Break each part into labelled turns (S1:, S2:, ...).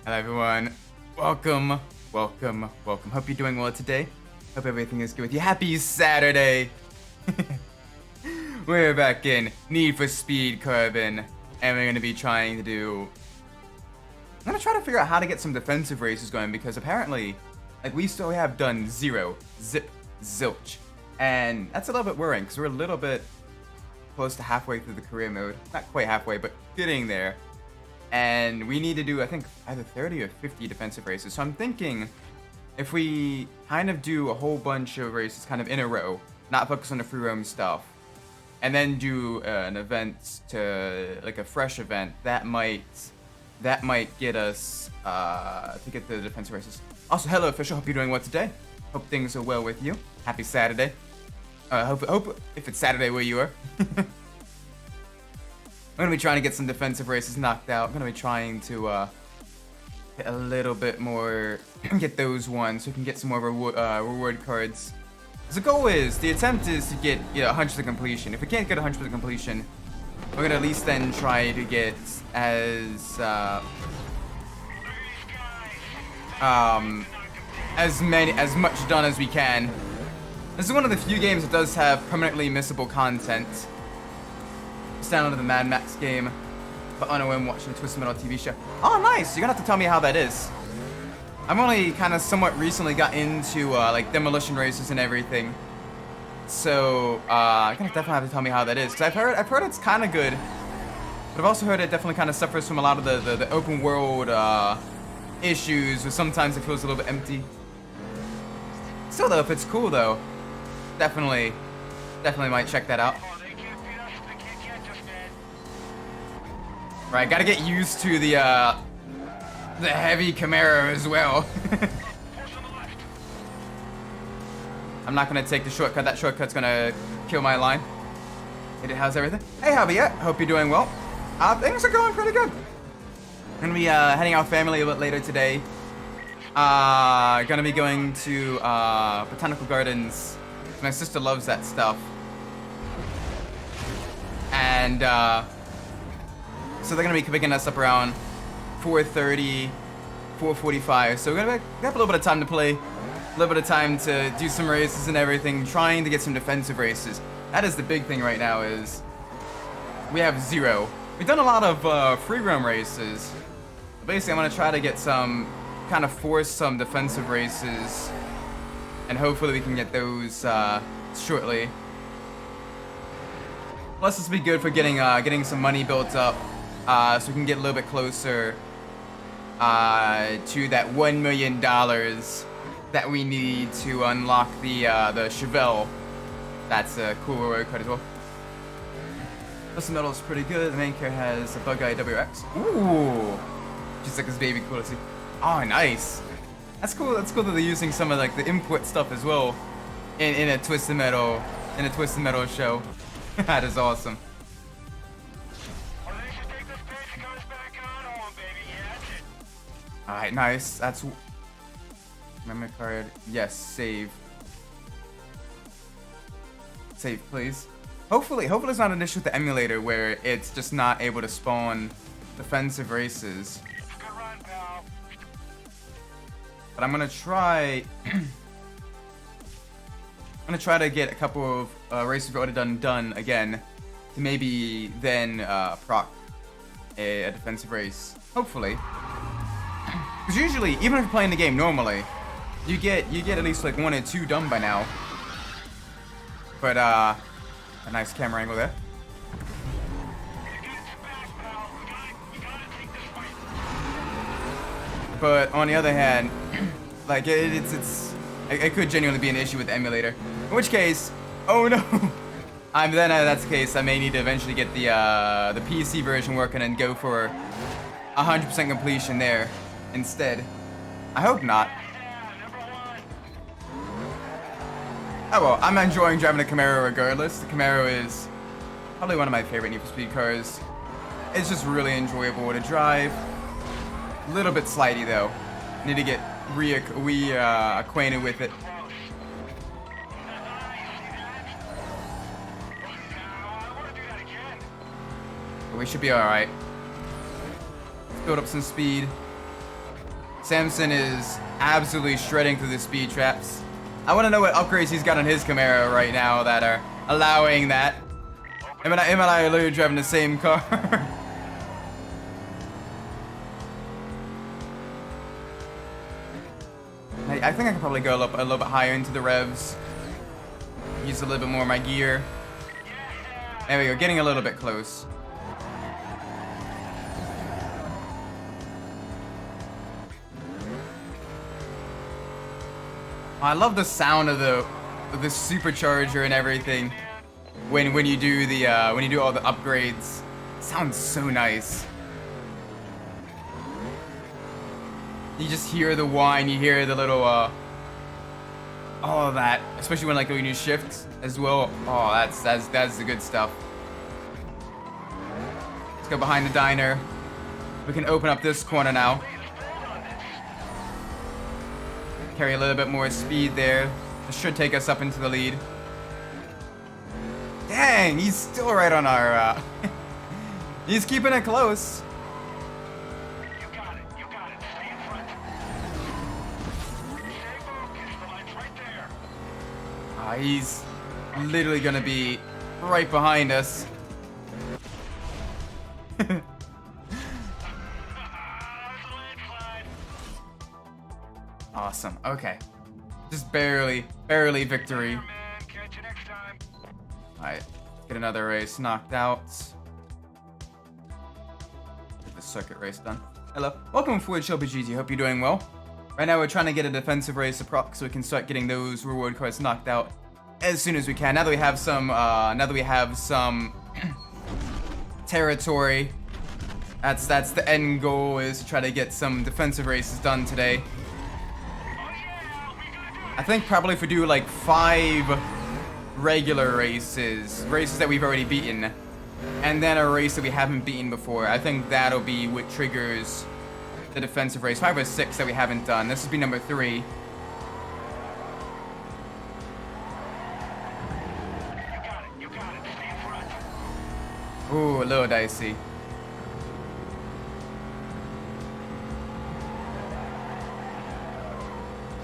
S1: Hello everyone, welcome. Hope you're doing well today. Hope everything is good with you. Happy Saturday. We're back in Need for Speed Carbon, and we're gonna be trying to do... I'm gonna try to figure out how to get some defensive races going, because apparently, like, we still have done zero, zip, zilch. And that's a little bit worrying, because we're a little bit close to halfway through the career mode. Not quite halfway, but getting there. And we need to do, I think, either 30 or 50 defensive races. So I'm thinking if we kind of do a whole bunch of races kind of in a row, not focus on the free roam stuff, and then do an event to, like a fresh event, that might get us to get the defensive races. Also, hello official, hope you're doing well today. Hope things are well with you. Happy Saturday. Hope if it's Saturday where you are. I'm gonna be trying to get some defensive races knocked out. I'm gonna be trying to get a little bit more, get those ones so we can get some more reward cards. So the attempt is to get 100% completion. If we can't get 100% completion, we're gonna at least then try to get as much done as we can. This is one of the few games that does have permanently missable content. Just downloaded the Mad Max game, but on a whim watching the Twisted Metal TV show. Oh, nice! You're gonna have to tell me how that is. I've only kind of somewhat recently got into like demolition races and everything, so you're gonna definitely have to tell me how that is. Cause I've heard it's kind of good, but I've also heard it definitely kind of suffers from a lot of the open world issues, where sometimes it feels a little bit empty. Still though, if it's cool though, definitely might check that out. Right, gotta get used to the heavy Camaro as well. I'm not gonna take the shortcut. That shortcut's gonna kill my line. How's everything? Hey, Javier. Hope you're doing well. Things are going pretty good. I'm gonna be heading out family a bit later today. Gonna be going to botanical gardens. My sister loves that stuff. And so they're gonna be picking us up around 4:30, 4:45. So we're gonna have a little bit of time to play, a little bit of time to do some races and everything, trying to get some defensive races. That is the big thing right now, is we have zero. We've done a lot of free roam races. Basically, I'm gonna try to get some, kind of force some defensive races, and hopefully we can get those shortly. Plus, this will be good for getting some money built up. So we can get a little bit closer to that $1 million that we need to unlock the Chevelle. That's a cool reward card as well. Custom metal is pretty good. The main character has a bug-eye WX. Ooh, just like his baby, cool to see. Oh, nice. That's cool. That's cool that they're using some of like the input stuff as well in a Twisted Metal show. That is awesome. Alright, nice. That's memory card. Yes, save. Save, please. Hopefully it's not an issue with the emulator where it's just not able to spawn defensive races. But I'm gonna try. I'm gonna try to get a couple of races we've already done again, to maybe then proc a defensive race. Hopefully. Because usually, even if you're playing the game normally, you get at least like 1 or 2 done by now. But a nice camera angle there. But on the other hand, like it could genuinely be an issue with the emulator. In which case, oh no! That's the case, I may need to eventually get the PC version working and go for 100% completion there instead. I hope not. Oh well, I'm enjoying driving the Camaro regardless. The Camaro is probably one of my favorite Need for Speed cars. It's just really enjoyable to drive. A little bit slidey though. Need to get acquainted with it. But we should be alright. Build up some speed. Samson is absolutely shredding through the speed traps. I want to know what upgrades he's got on his Camaro right now that are allowing that. Him and I are literally driving the same car. I think I could probably go a little bit higher into the revs. Use a little bit more of my gear. There we go, getting a little bit close. I love the sound of the supercharger and everything when you do the when you do all the upgrades. It sounds so nice. You just hear the whine, you hear the little all of that, especially when you shift as well. Oh, that's the good stuff. Let's go behind the diner. We can open up this corner now. Carry a little bit more speed there. This should take us up into the lead. Dang, he's still right on our he's keeping it close.
S2: You got it. Stay in front. Stay focused. The line's right there.
S1: He's literally gonna be right behind us. Awesome. Okay. Just barely victory.
S2: Catch you next time.
S1: Alright. Get another race knocked out. Get the circuit race done. Hello. Welcome forward, Shelby GT. Hope you're doing well. Right now we're trying to get a defensive race to proc so we can start getting those reward cards knocked out as soon as we can. Now that we have some territory. That's the end goal, is to try to get some defensive races done today. I think probably if we do like 5 regular races that we've already beaten, and then a race that we haven't beaten before, I think that'll be what triggers the defensive race. 5 or 6 that we haven't done. This will be number 3.
S2: You got it. Stay in front.
S1: Ooh, a little dicey.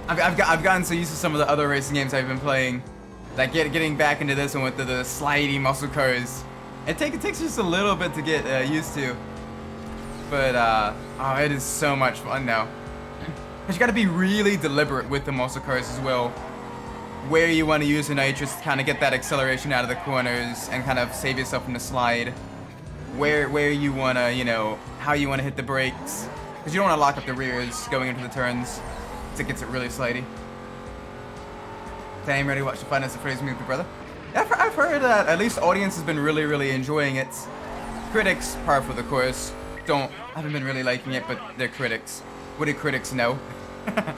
S1: I've gotten so used to some of the other racing games I've been playing, like getting back into this one with the slidey muscle cars. It takes just a little bit to get used to, but oh, it is so much fun now. But you got to be really deliberate with the muscle cars as well, where you want to use the nitrous to kind of get that acceleration out of the corners and kind of save yourself from the slide. Where you want to, how you want to hit the brakes, because you don't want to lock up the rears going into the turns. It gets it really slidey. Damn, ready to watch the finance of Phrase Movie, brother. Yeah, I've heard that at least the audience has been really enjoying it. Critics, par for the course, haven't been really liking it, but they're critics. What do critics know? But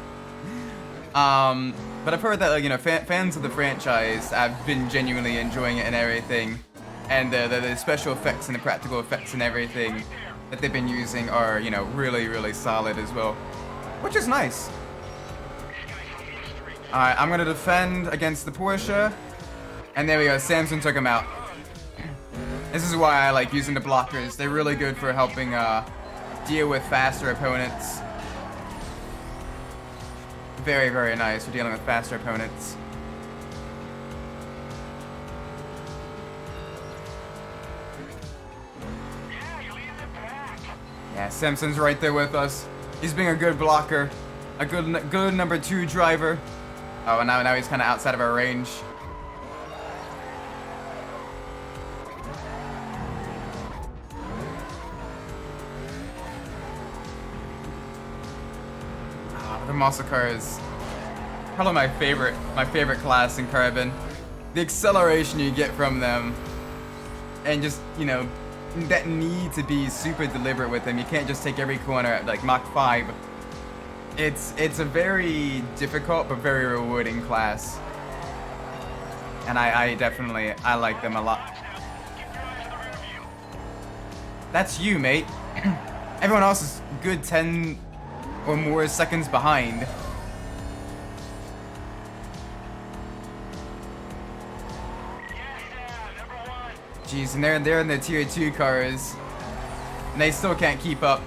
S1: I've heard that fans of the franchise have been genuinely enjoying it and everything, and the special effects and the practical effects and everything that they've been using are really solid as well, which is nice. Alright, I'm gonna defend against the Porsche. And there we go, Samson took him out. This is why I like using the blockers. They're really good for helping deal with faster opponents. Very nice for dealing with faster opponents. Yeah, Samson's right there with us. He's being a good blocker. A good number 2 driver. Oh, and now he's kind of outside of our range. Oh, the muscle car is probably my favorite class in Carbon. The acceleration you get from them, and just that need to be super deliberate with them. You can't just take every corner at like Mach 5. It's a very difficult but very rewarding class, and I definitely like them a lot. That's you, mate. Everyone else is good 10 or more seconds behind. Jeez, and they're in the tier 2 cars, and they still can't keep up.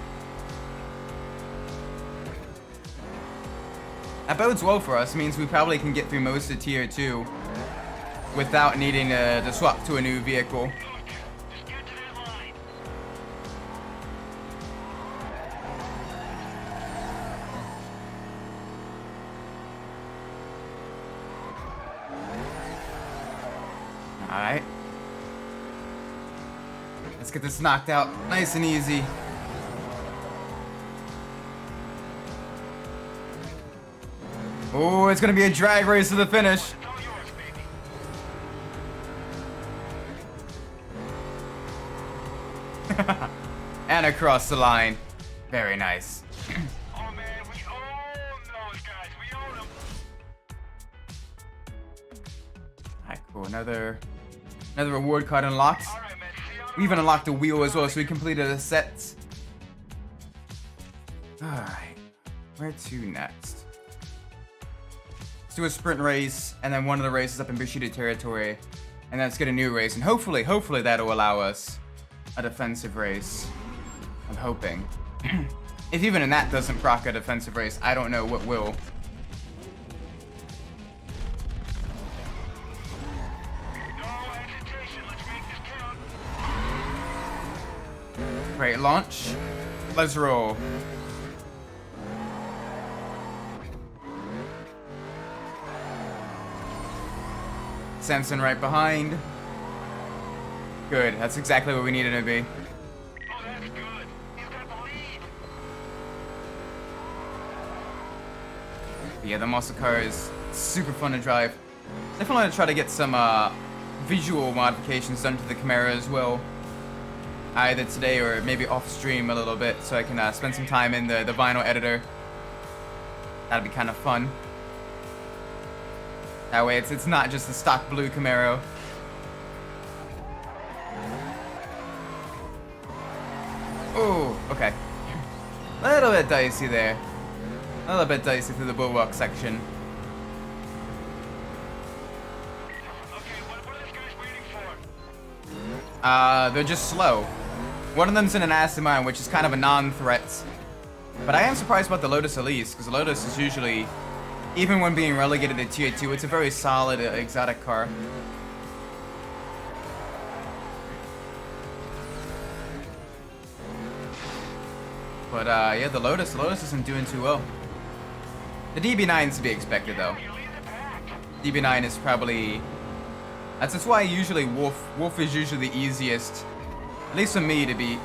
S1: That bodes well for us. It means we probably can get through most of tier 2 without needing to swap to a new vehicle.
S2: Just get to that line.
S1: Alright. Let's get this knocked out nice and easy. Oh, it's gonna be a drag race to the finish.
S2: It's all yours, baby.
S1: And across the line. Very nice.
S2: Oh man, we own those guys. We own them.
S1: Alright, cool. Another reward card unlocked.
S2: All right, man. See you on
S1: We even unlocked a wheel as well, so we completed a set. Alright. Where to next? Let's do a sprint race, and then one of the races up in Bushido territory. And then let's get a new race, and hopefully that'll allow us a defensive race. I'm hoping. If even in that doesn't proc a defensive race, I don't know what will.
S2: No hesitation. Let's make this count.
S1: Great launch. Let's roll. Samson right behind. Good. That's exactly what we needed to be.
S2: Oh, that's good. He's got the lead.
S1: But yeah, the muscle car is super fun to drive. Definitely want to try to get some visual modifications done to the Camaro as well. Either today or maybe off stream a little bit, so I can spend some time in the vinyl editor. That'd be kind of fun. That way it's not just the stock blue Camaro. Oh, okay. A little bit dicey there. A little bit dicey through the bulwark section.
S2: Okay, what are these guys waiting for?
S1: They're just slow. One of them's in an acid mine, which is kind of a non-threat. But I am surprised about the Lotus Elise, because the Lotus is usually, even when being relegated to tier 2, it's a very solid exotic car. But yeah, the Lotus isn't doing too well. The DB9 is to be expected though.
S2: You lead the pack.
S1: DB9 is probably, that's why usually Wolf is usually the easiest, at least for me to beat,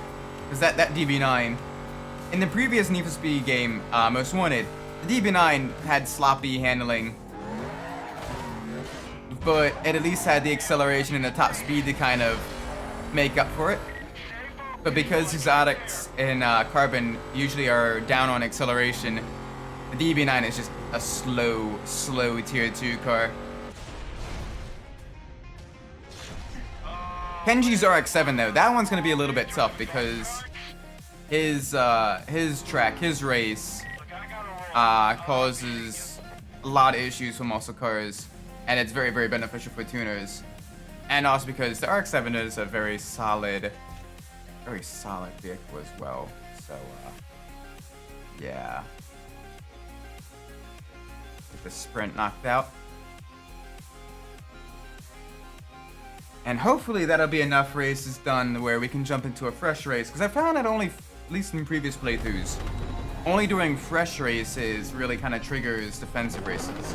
S1: because that DB9. In the previous Need for Speed game, Most Wanted, the DB9 had sloppy handling, but it at least had the acceleration and the top speed to kind of make up for it. But because exotics in Carbon usually are down on acceleration, the DB9 is just a slow tier 2 car. Kenji's RX-7 though, that one's gonna be a little bit tough because his track, his race, causes a lot of issues for muscle cars, and it's very, very beneficial for tuners. And also because the RX-7 is a very solid vehicle as well. So, yeah. Get the sprint knocked out. And hopefully that'll be enough races done where we can jump into a fresh race. Because I found that only, at least in previous playthroughs, only doing fresh races really kind of triggers defensive races.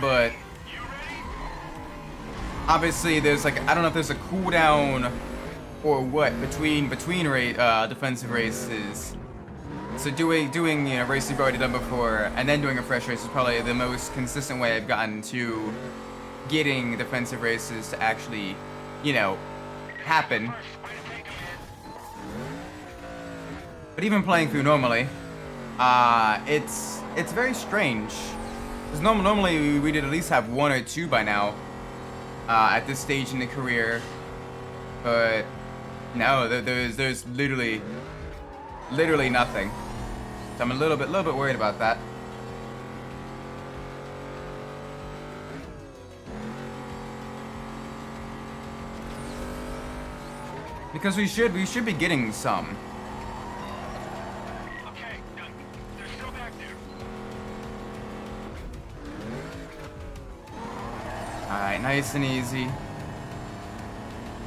S1: But obviously there's like, I don't know if there's a cooldown or what between defensive races. So doing you know, races you've already done before and then doing a fresh race is probably the most consistent way I've gotten to getting defensive races to actually, you know, happen. But even playing through normally, it's very strange. Because normally we'd at least have 1 or 2 by now at this stage in the career, but no, there's literally nothing. So I'm a little bit worried about that. Because we should be getting some.
S2: Okay,
S1: Alright, nice and easy.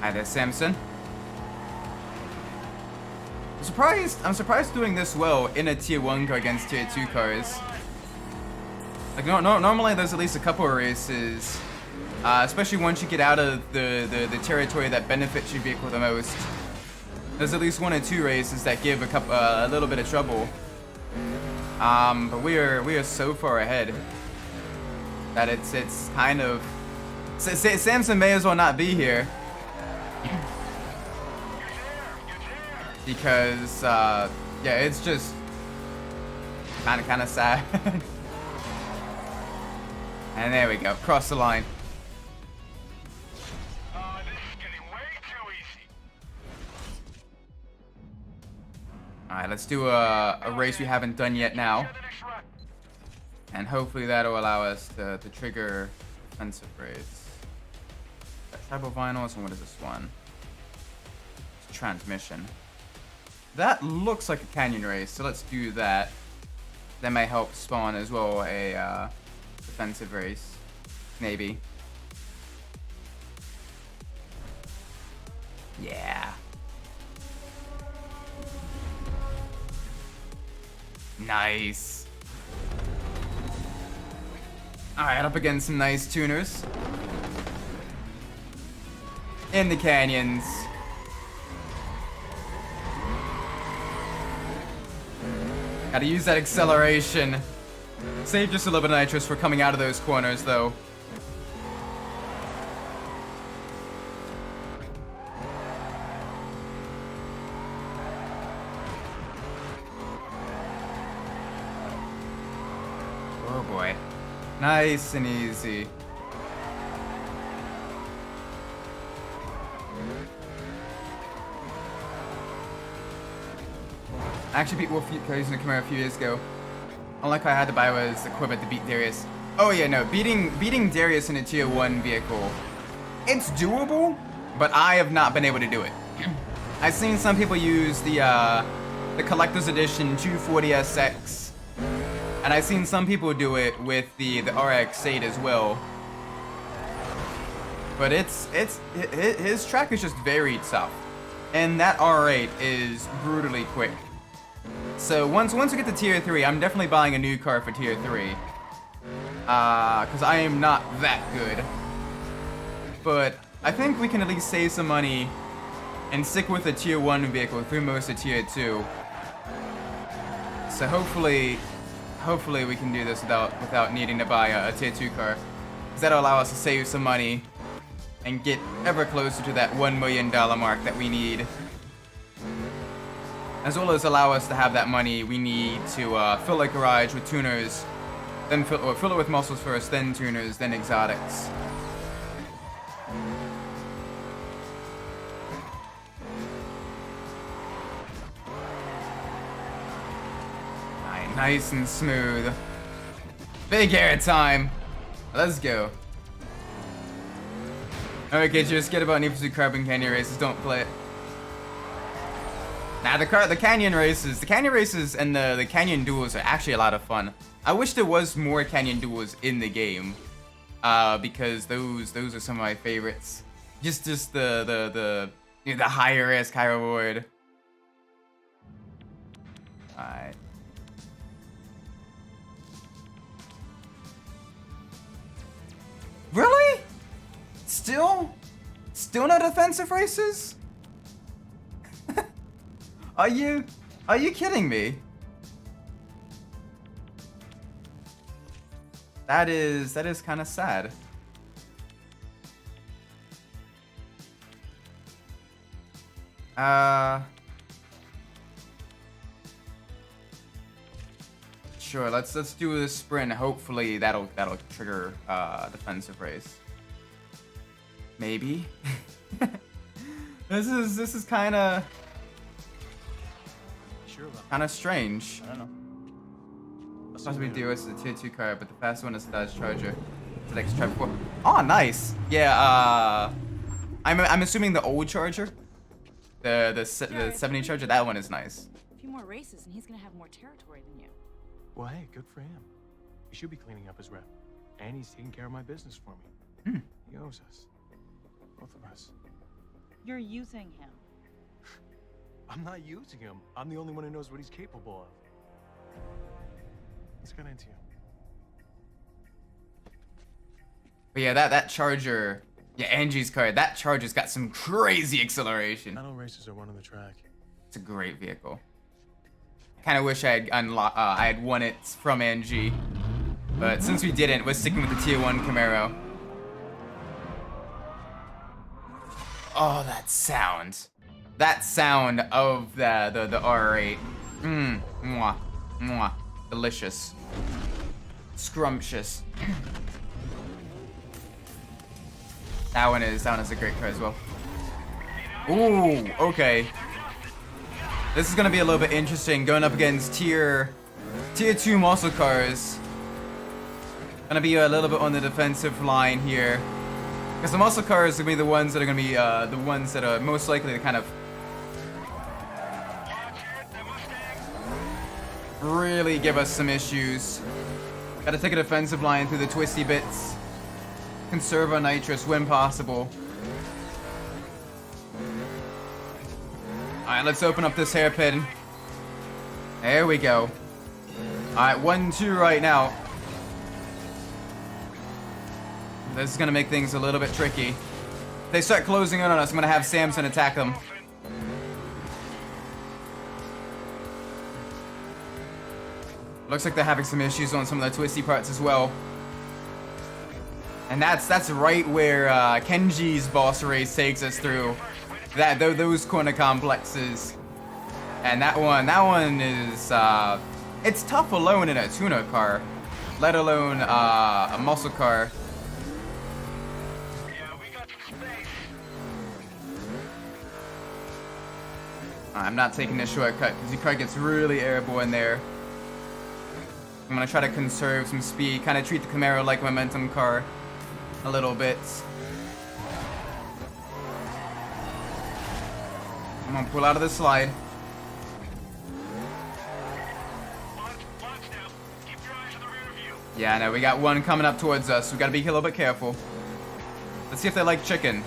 S1: Hi there, Samson. I'm surprised doing this well in a tier 1 car against tier 2 cars. Like, normally there's at least a couple of races, especially once you get out of the territory that benefits your vehicle the most. There's at least 1 or 2 races that give a little bit of trouble. But we are so far ahead that it's kind of Samson may as well not be here because yeah, it's just kind of sad. And there we go, cross the line.
S2: This is getting way too easy.
S1: Alright, let's do a race we haven't done yet now.
S2: The next run.
S1: And hopefully that'll allow us to trigger defensive race. Tribal vinyls, and what is this one? It's transmission. That looks like a canyon race, so let's do that. That may help spawn as well a defensive race. Maybe. Yeah. Nice. Alright, up against some nice tuners. In the canyons. Gotta use that acceleration. Save just a little bit of nitrous for coming out of those corners, though. Oh boy. Nice and easy. I actually beat Wolf using the Camaro a few years ago. Unlike I had to buy was equipment to beat Darius. Oh yeah, no, beating Darius in a tier 1 vehicle, it's doable, but I have not been able to do it. I've seen some people use the collector's edition 240SX, and I've seen some people do it with the RX-8 as well. But his track is just very tough, and that R8 is brutally quick. So once we get to tier 3, I'm definitely buying a new car for tier 3. Because I am not that good. But I think we can at least save some money and stick with a tier 1 vehicle through most of tier 2. So hopefully we can do this without needing to buy a tier 2 car. Because that'll allow us to save some money and get ever closer to that $1 million mark that we need. As well as allow us to have that money we need to fill a garage with tuners, then fill it with muscles first, then tuners, then exotics. Alright, nice and smooth. Big air time. Let's go. Okay, just forget about Need for Speed Carbon Canyon races. Don't play it. Nah, the canyon races and the canyon duels are actually a lot of fun. I wish there was more canyon duels in the game, because those are some of my favorites. Just the higher risk, high reward. Alright. Really? Still no defensive races? Are you kidding me? That is kind of sad. Sure, let's do the sprint. Hopefully that'll trigger defensive race. Maybe. This is kind of strange.
S3: I don't know.
S1: It's supposed to be DOS is a tier 2 car, but the fast one is the Dodge Charger. It's like Stripe 4. Oh, nice. Yeah. I'm assuming the old Charger, the 70 Charger. That one is nice.
S4: A few more races, and he's gonna have more territory than you.
S3: Well, hey, good for him. He should be cleaning up his rep. And he's taking care of my business for me. He owes us. Both of us.
S4: You're using him.
S3: I'm not using him. I'm the only one who knows what he's capable of. Let's get into you.
S1: But yeah, that Charger, yeah, Angie's car, that Charger's got some crazy acceleration.
S3: I know races are one on the track.
S1: It's a great vehicle. I kind of wish I had won it from Angie, but since we didn't, we're sticking with the Tier 1 Camaro. Oh, that sound. That sound of the R8. Mwah, mwah. Delicious. Scrumptious. That one is a great car as well. Ooh, okay. This is gonna be a little bit interesting, going up against tier 2 muscle cars. Gonna be a little bit on the defensive line here, because the muscle cars are gonna be the ones that are gonna be the ones that are most likely to kind of really give us some issues. Gotta take a defensive line through the twisty bits. Conserve our nitrous when possible. Alright, let's open up this hairpin. There we go. Alright, 1-2 right now. This is gonna make things a little bit tricky. If they start closing in on us, I'm gonna have Samson attack them. Looks like they're having some issues on some of the twisty parts as well. And that's right where Kenji's boss race takes us through. Those corner complexes. And that one is it's tough alone in a tuner car, let alone a muscle car.
S2: Yeah, we got some space.
S1: I'm not taking this shortcut because the car gets really airborne there. I'm gonna try to conserve some speed, kind of treat the Camaro like a momentum car a little bit. I'm gonna pull out of the slide.
S2: Launch now. Keep your eyes on the rear view.
S1: Yeah, I know, we got one coming up towards us. We gotta be a little bit careful. Let's see if they like chicken.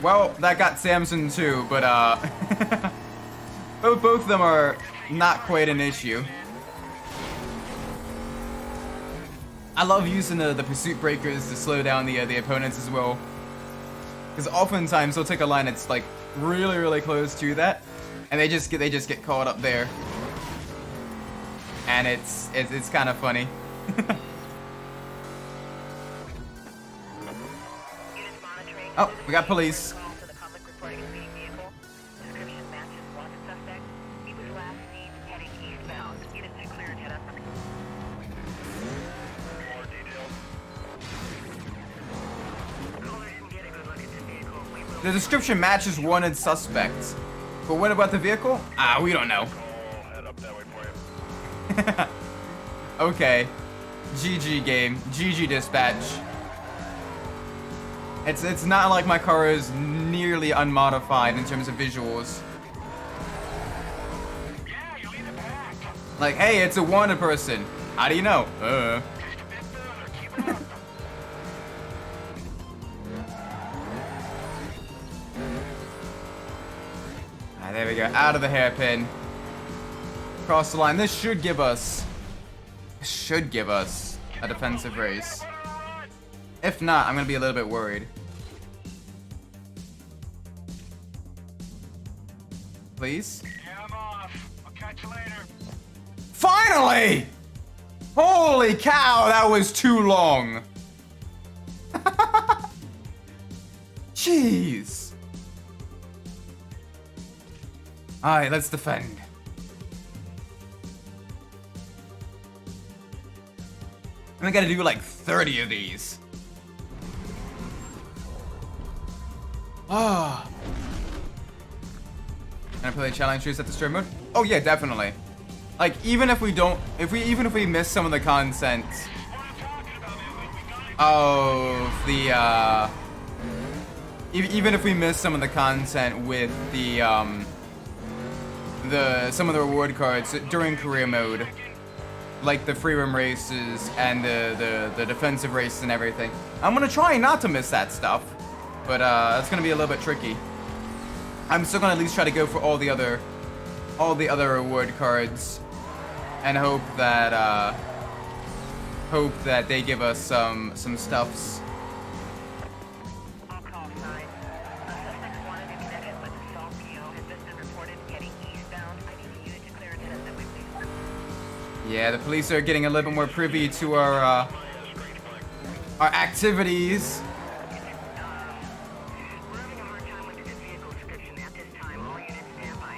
S1: Well, that got Samson too, but both of them are not quite an issue. I love using the pursuit breakers to slow down the opponents as well. Because oftentimes they'll take a line that's like really close to that, and they just get caught up there, and it's kind of funny. Oh, we got police. The description matches wanted suspects, but what about the vehicle? We don't know.
S2: Head up that way for you.
S1: Okay, GG game, GG dispatch. It's not like my car is nearly unmodified in terms of visuals.
S2: Yeah, you lead it back.
S1: Like, hey, it's a wanted person. How do you know?
S2: Just a bit further. Keep it up.
S1: There we go, out of the hairpin. Cross the line. This should give us a defensive race. If not, I'm gonna be a little bit worried. Please?
S2: Yeah, I'm off. I'll catch you later.
S1: Finally! Holy cow, that was too long. Jeez. Alright, let's defend. I gotta do like 30 of these. Ah. Can I play challenge trees at the story mode? Oh yeah, definitely. Like even if we miss some of the content of the even if we miss some of the content with the some of the reward cards during career mode, like the free roam races and the defensive races and everything. I'm gonna try not to miss that stuff, but it's gonna be a little bit tricky. I'm still gonna at least try to go for all the other reward cards, and hope that they give us some stuffs.
S5: All call sign. Suspect wanted in connection with assault PO has just been reported heading eastbound. I need a unit to clear intensively, please.
S1: Yeah, the police are getting a little bit more privy to our activities.
S5: We're having a hard time with the vehicle description at this time. All units stand by.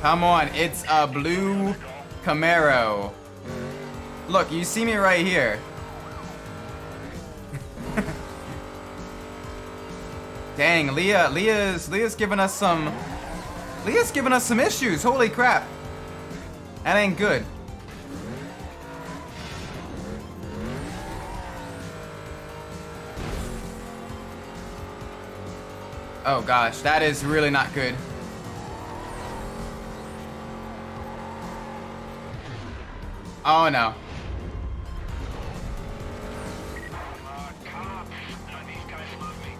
S1: Come on, it's a blue Camaro. Look, you see me right here. Dang, Leah's giving us some issues. Holy crap. That ain't good. Oh gosh, that is really not good. Oh no.
S2: Cops. These guys love me.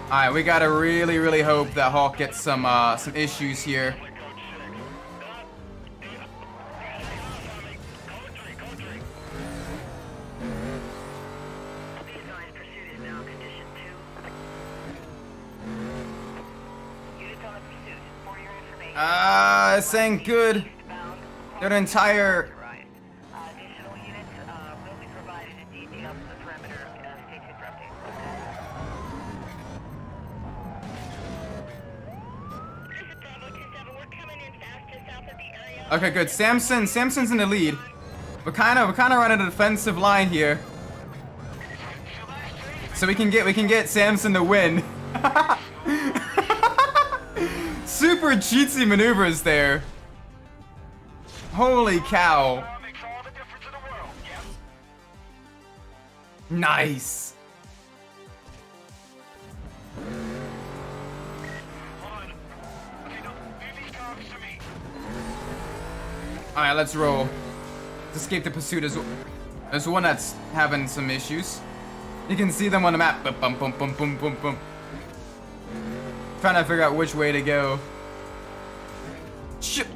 S1: Alright, we gotta really hope that Hawk gets some issues here.
S5: Be advised, pursuit is now condition 2. Units on the pursuit. For your information.
S1: This ain't good.
S5: Eastbound.
S1: Their entire...
S5: Additional units will be provided in detail from the perimeter. Stay tuned for updates. This is Bravo 27. We're coming in fast to south of the area.
S1: Okay, good. Samson's in the lead. We're kind of running a defensive line here, so we can get Samson to win. Super cheatsy maneuvers there. Holy cow.
S2: Makes all the difference in the world. Yes.
S1: Nice.
S2: On. Okay, now leave these cops to me.
S1: Alright, let's roll. Let's escape the pursuit as well. There's one that's having some issues. You can see them on the map. Bum, bum, bum, bum, bum, bum, bum. Trying to figure out which way to go. Ship.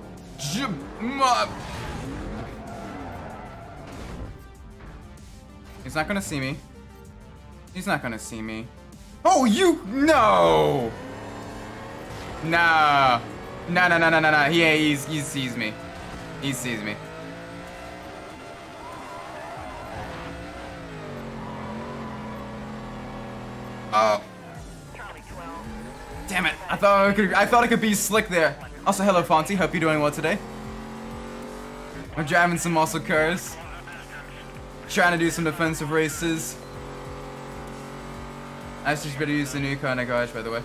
S1: He's not gonna see me. He's not gonna see me. Oh, you no! Nah. No. He sees me. He sees me. Oh.
S5: Charlie 12.
S1: Damn it. I thought I could be slick there. Also, hello Fonty. Hope you're doing well today. I'm driving some muscle cars. Trying to do some defensive races. I just better use the new car in the garage, by the way.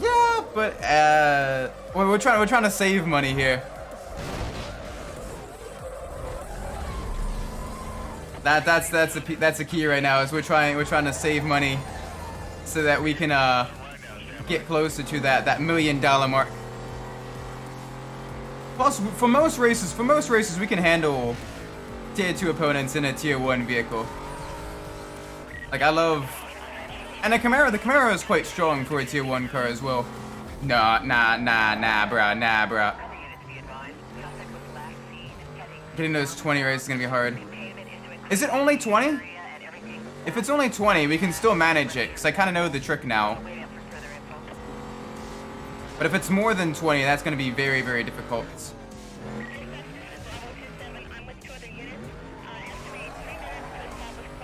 S1: Yeah, but we're trying to save money here. That's a key right now. Is we're trying to save money so that we can get closer to that $1 million mark. Plus, for most races, we can handle tier 2 opponents in a tier 1 vehicle. Like, I love, and the Camaro is quite strong for a tier 1 car as well. Nah, bruh. Getting those 20 races is gonna be hard. Is it only 20? If it's only 20, we can still manage it, because I kind of know the trick now. But if it's more than 20, that's going to be very, very difficult.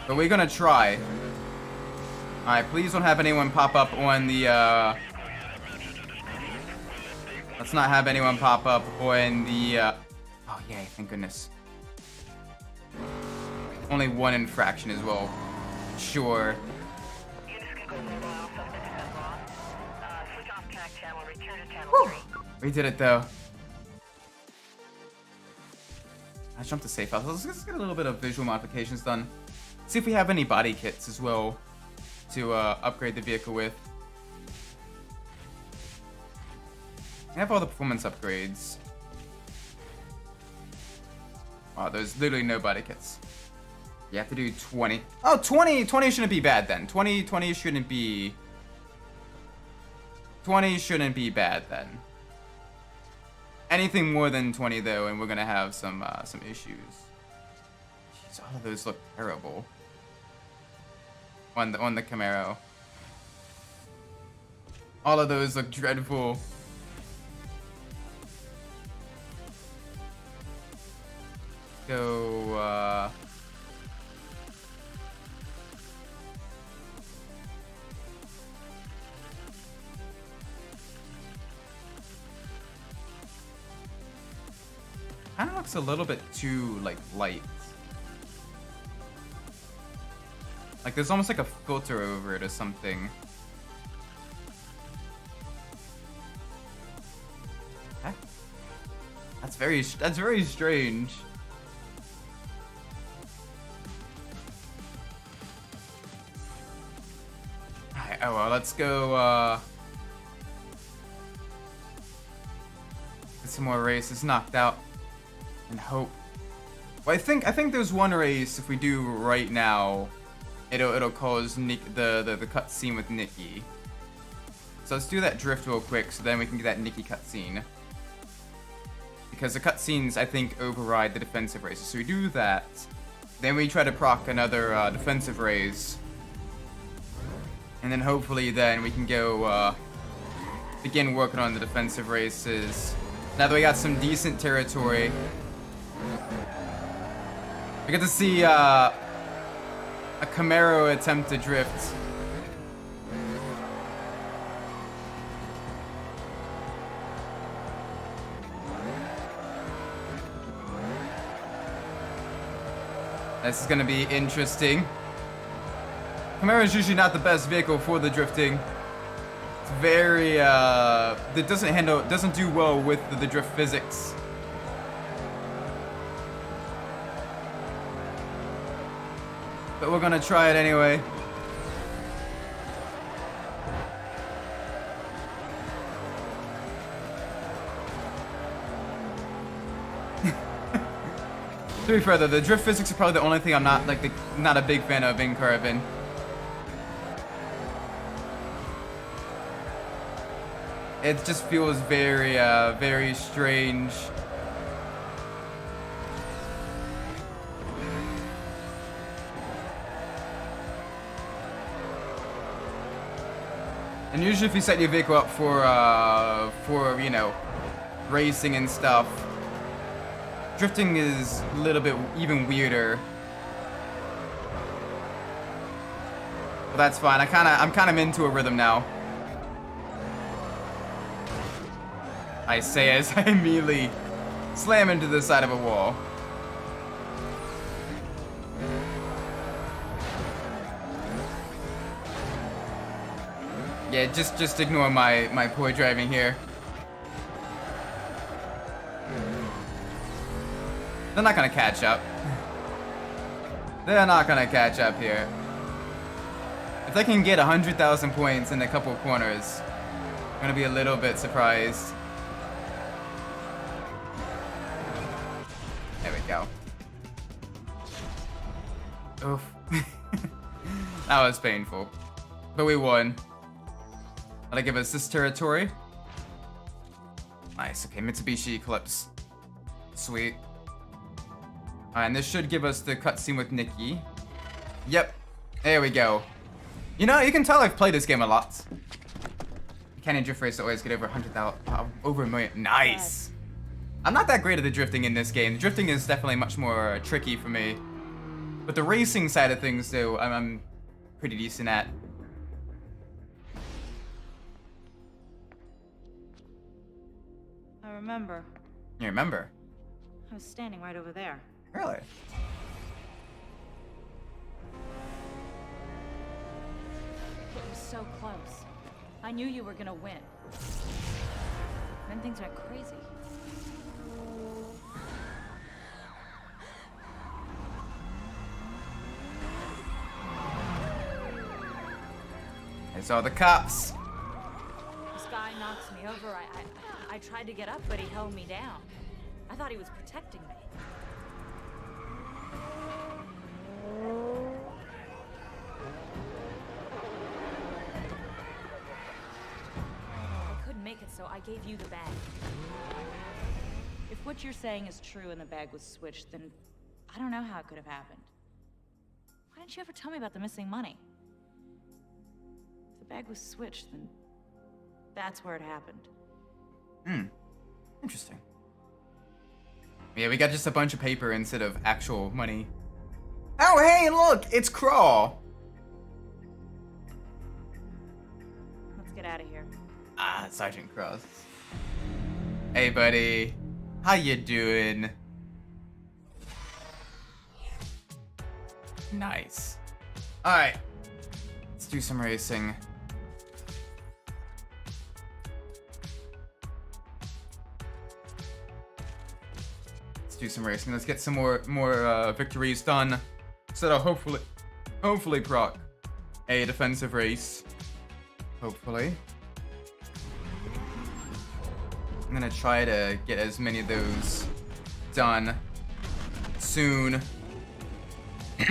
S1: But we're going to try. Alright, please don't have anyone pop up on the, let's not have anyone pop up on the, oh yay, thank goodness. Only one infraction as well. Sure. Whew. We did it though. I jumped to safe house. Let's get a little bit of visual modifications done. See if we have any body kits as well to upgrade the vehicle with. I have all the performance upgrades. Wow, there's literally no body kits. You have to do 20. Oh, 20 shouldn't be bad then. 20 shouldn't be... 20 shouldn't be bad then. Anything more than 20 though, and we're gonna have some issues. Jeez, all of those look terrible. On the Camaro. All of those look dreadful. Go, kind of looks a little bit too, like, light. Like, there's almost like a filter over it or something. Huh? That's very strange. Alright, oh well, let's go, get some more races knocked out. And hope. Well, I think there's one race if we do right now, it'll cause the cutscene with Nikki. So let's do that drift real quick, so then we can get that Nikki cutscene. Because the cutscenes I think override the defensive races. So we do that, then we try to proc another defensive race, and then hopefully then we can go begin working on the defensive races. Now that we got some decent territory. I get to see a Camaro attempt to drift. This is gonna be interesting. Camaro is usually not the best vehicle for the drifting. It's very it doesn't do well with the drift physics. But we're gonna try it anyway. To be fair though, the drift physics are probably the only thing I'm not a big fan of in Carbon. It just feels very strange. And usually if you set your vehicle up for you know, racing and stuff, drifting is a little bit even weirder. But that's fine. I'm kind of into a rhythm now. I say as I immediately slam into the side of a wall. Yeah, just ignore my poor driving here. They're not gonna catch up. They're not gonna catch up here. If they can get 100,000 points in a couple of corners, I'm gonna be a little bit surprised. There we go. Oof. That was painful. But we won. That'll give us this territory. Nice. Okay, Mitsubishi Eclipse. Sweet. Alright, and this should give us the cutscene with Nikki. Yep. There we go. You know, you can tell I've played this game a lot. Canyon Drift Race always get over 100,000, over 1 million. Nice. I'm not that great at the drifting in this game. The drifting is definitely much more tricky for me. But the racing side of things, though, I'm pretty decent at.
S4: I remember.
S1: You remember?
S4: I was standing right over there.
S1: Really?
S4: It was so close. I knew you were gonna win. Then things went crazy.
S1: I saw the cops.
S4: This guy guy knocks me over, I tried to get up, but he held me down. I thought he was protecting me. I couldn't make it, so I gave you the bag. If what you're saying is true and the bag was switched, then I don't know how it could have happened. Why didn't you ever tell me about the missing money? If the bag was switched, then that's where it happened.
S1: Interesting. Yeah, we got just a bunch of paper instead of actual money. Oh, hey, look! It's Crawl!
S4: Let's get out of here.
S1: Ah, Sergeant Cross. Hey, buddy. How you doing? Nice. Alright. Let's do some racing. Let's do some racing. Let's get some more victories done. So that'll hopefully proc a defensive race. Hopefully. I'm gonna try to get as many of those done soon.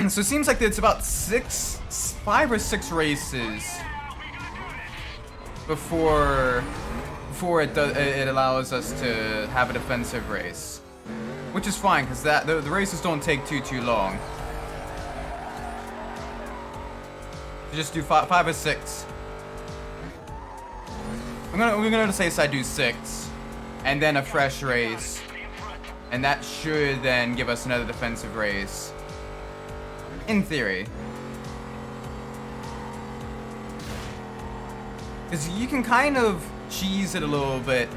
S1: So it seems like it's about 5 or 6 races before it allows us to have a defensive race, which is fine because the races don't take too long. So just do 5 or 6. We're gonna say I do 6, and then a fresh race, and that should then give us another defensive race. In theory. Because you can kind of cheese it a little bit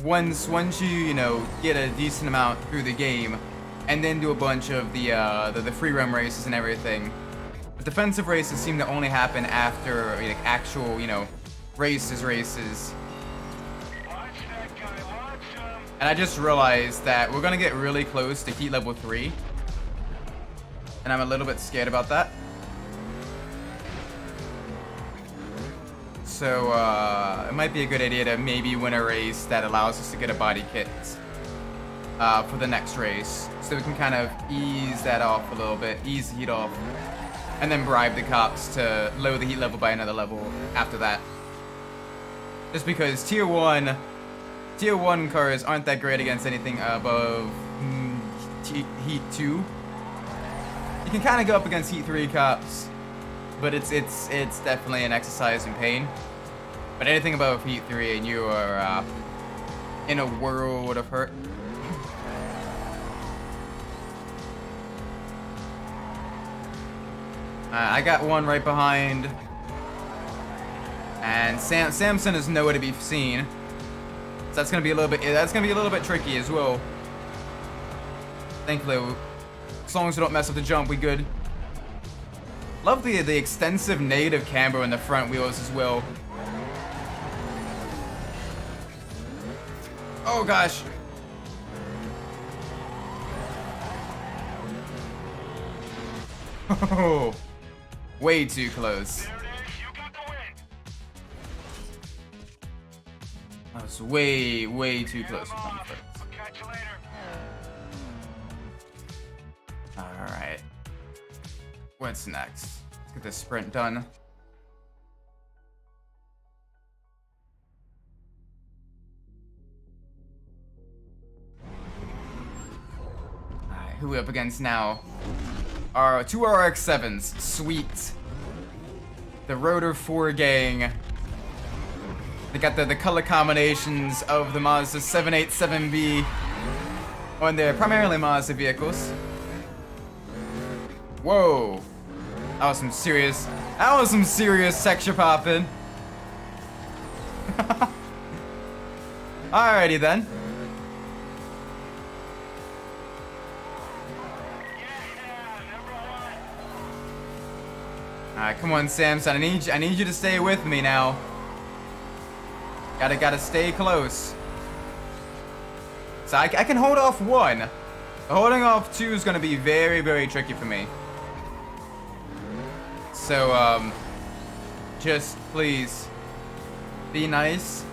S1: once you know, get a decent amount through the game, and then do a bunch of the free roam races and everything. But defensive races seem to only happen after like actual, you know, races. And I just realized that we're gonna get really close to heat level 3. And I'm a little bit scared about that. So, it might be a good idea to maybe win a race that allows us to get a body kit for the next race. So we can kind of ease that off a little bit, ease the heat off, and then bribe the cops to lower the heat level by another level after that. Just because tier 1 cars aren't that great against anything above heat 2. You can kind of go up against Heat 3 cops, but it's definitely an exercise in pain. But anything above Heat 3 and you are in a world of hurt. I got one right behind, and Samson is nowhere to be seen. So that's gonna be a little bit tricky as well. Thankfully, as long as we don't mess up the jump, we good. Love the extensive native camber in the front wheels as well. Oh gosh. Oh, way too close.
S2: There it is. You got the win.
S1: That was way too close for comfort.
S2: I'll catch you later.
S1: Alright. What's next? Let's get this sprint done. Alright, who we up against now? Our 2 RX-7s. Sweet. The Rotor 4 gang. They got the color combinations of the Mazda 787B on their primarily Mazda vehicles. Whoa. That was some serious texture popping. Alrighty then. Alright, come on, Samson. I need you to stay with me now. Gotta stay close. So I can hold off 1. Holding off 2 is gonna be very tricky for me. So, just please Be nice.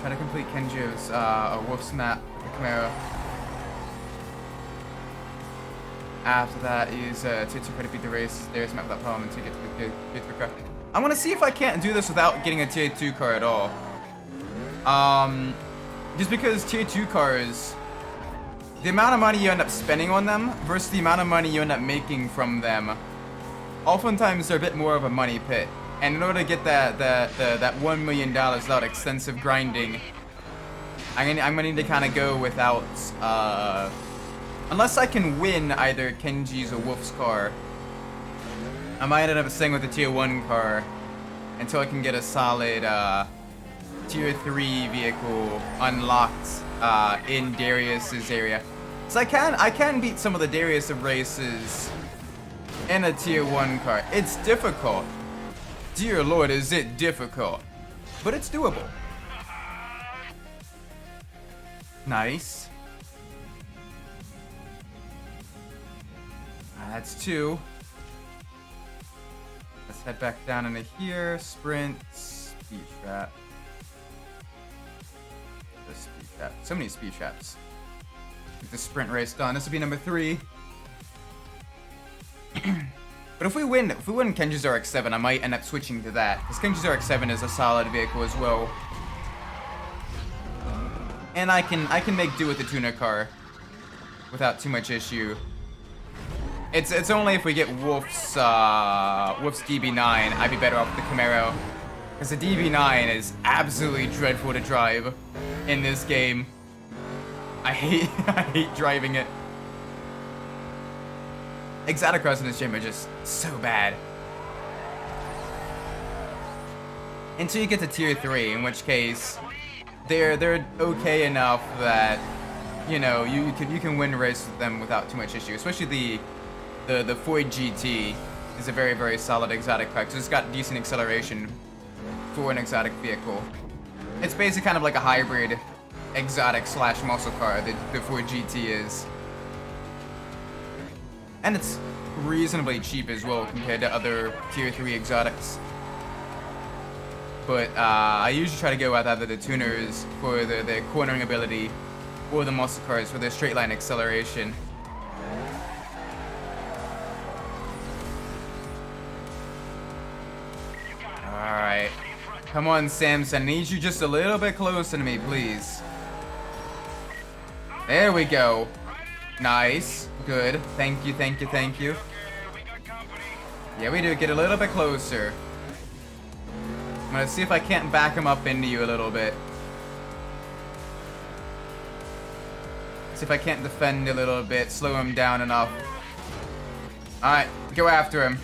S1: Try to complete Kenjo's Wolf's map with the Camaro. After that, use Tier 2 card to beat the race. There's map without problem until you get to the Tier 3 car. I'm gonna see if I can't do this without getting a Tier 2 car at all. Just because Tier 2 cars, the amount of money you end up spending on them versus the amount of money you end up making from them, oftentimes they're a bit more of a money pit. And in order to get that $1 million without extensive grinding, I'm gonna need to kind of go without, unless I can win either Kenji's or Wolf's car, I might end up staying with the Tier 1 car until I can get a solid Tier 3 vehicle unlocked in Darius's area. So I can beat some of the Darius races in a Tier 1 car. It's difficult. Dear Lord, is it difficult. But it's doable. Nice. That's 2. Let's head back down into here. Sprint, speed trap. The speed trap. So many speed traps. Get the sprint race done. This will be number 3. But if we win Kenji's RX-7, I might end up switching to that. Because Kenji's RX-7 is a solid vehicle as well. And I can make do with the tuner car without too much issue. It's only if we get Wolf's DB9, I'd be better off with the Camaro. Because the DB9 is absolutely dreadful to drive in this game. I hate driving it. Exoticross in this game are just so bad. Until you get to Tier 3, in which case they're okay enough that, you know, you can win races with them without too much issue. Especially the Ford GT is a very, very solid exotic car because it's got decent acceleration for an exotic vehicle. It's basically kind of like a hybrid exotic / muscle car that the Ford GT is. And it's reasonably cheap as well compared to other Tier 3 exotics. But I usually try to go with either the tuners for their cornering ability or the muscle cars for their straight line acceleration. Alright. Come on, Samson. I need you just a little bit closer to me, please. There we go. Nice. Good. Thank you, thank you, thank you. Yeah, we do. Get a little bit closer. I'm gonna see if I can't back him up into you a little bit. See if I can't defend a little bit, slow him down enough. Alright, go after him.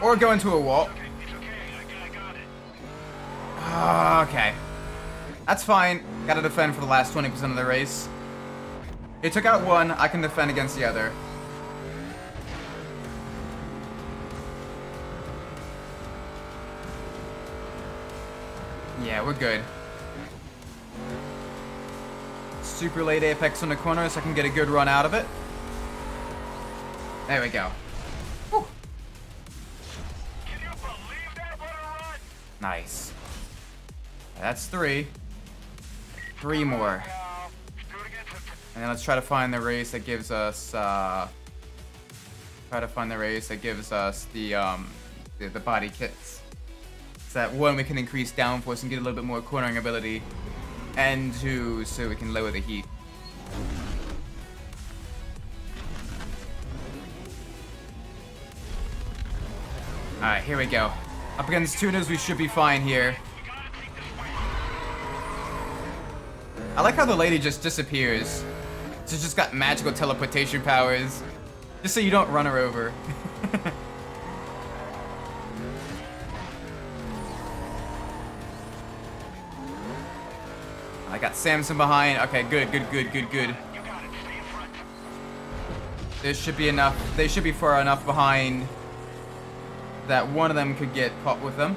S1: Or go into a wall. Okay. That's fine. Gotta defend for the last 20% of the race. He took out one, I can defend against the other. Yeah, we're good. Super late apex on the corner so I can get a good run out of it. There we go. Whew.
S2: Can you believe that? What a run!
S1: Nice. That's 3. 3 more. And then let's try to find the race that gives us the body kits. So that 1, we can increase downforce and get a little bit more cornering ability, and 2, so we can lower the heat. Alright, here we go. Up against tuners, we should be fine here. I like how the lady just disappears. She's just got magical teleportation powers. Just so you don't run her over. I got Samson behind. Okay, good. There should be enough. They should be far enough behind that one of them could get caught with them.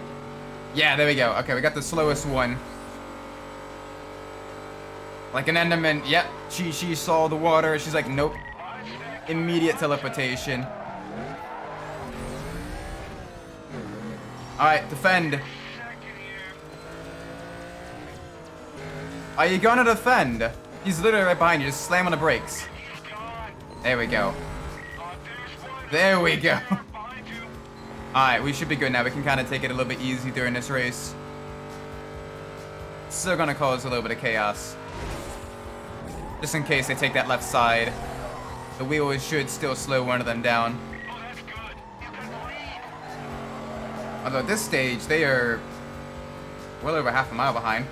S1: Yeah, there we go. Okay, we got the slowest one. Like an Enderman. Yep, she saw the water. She's like, nope. immediate teleportation. Alright, defend. Are you gonna defend? He's literally right behind you. Just slam on the brakes. There we go. There we go. Alright, we should be good now. We can kind of take it a little bit easy during this race. Still gonna cause a little bit of chaos. Just in case they take that left side. The wheels should still slow one of them down. Although at this stage, they are well over half a mile behind.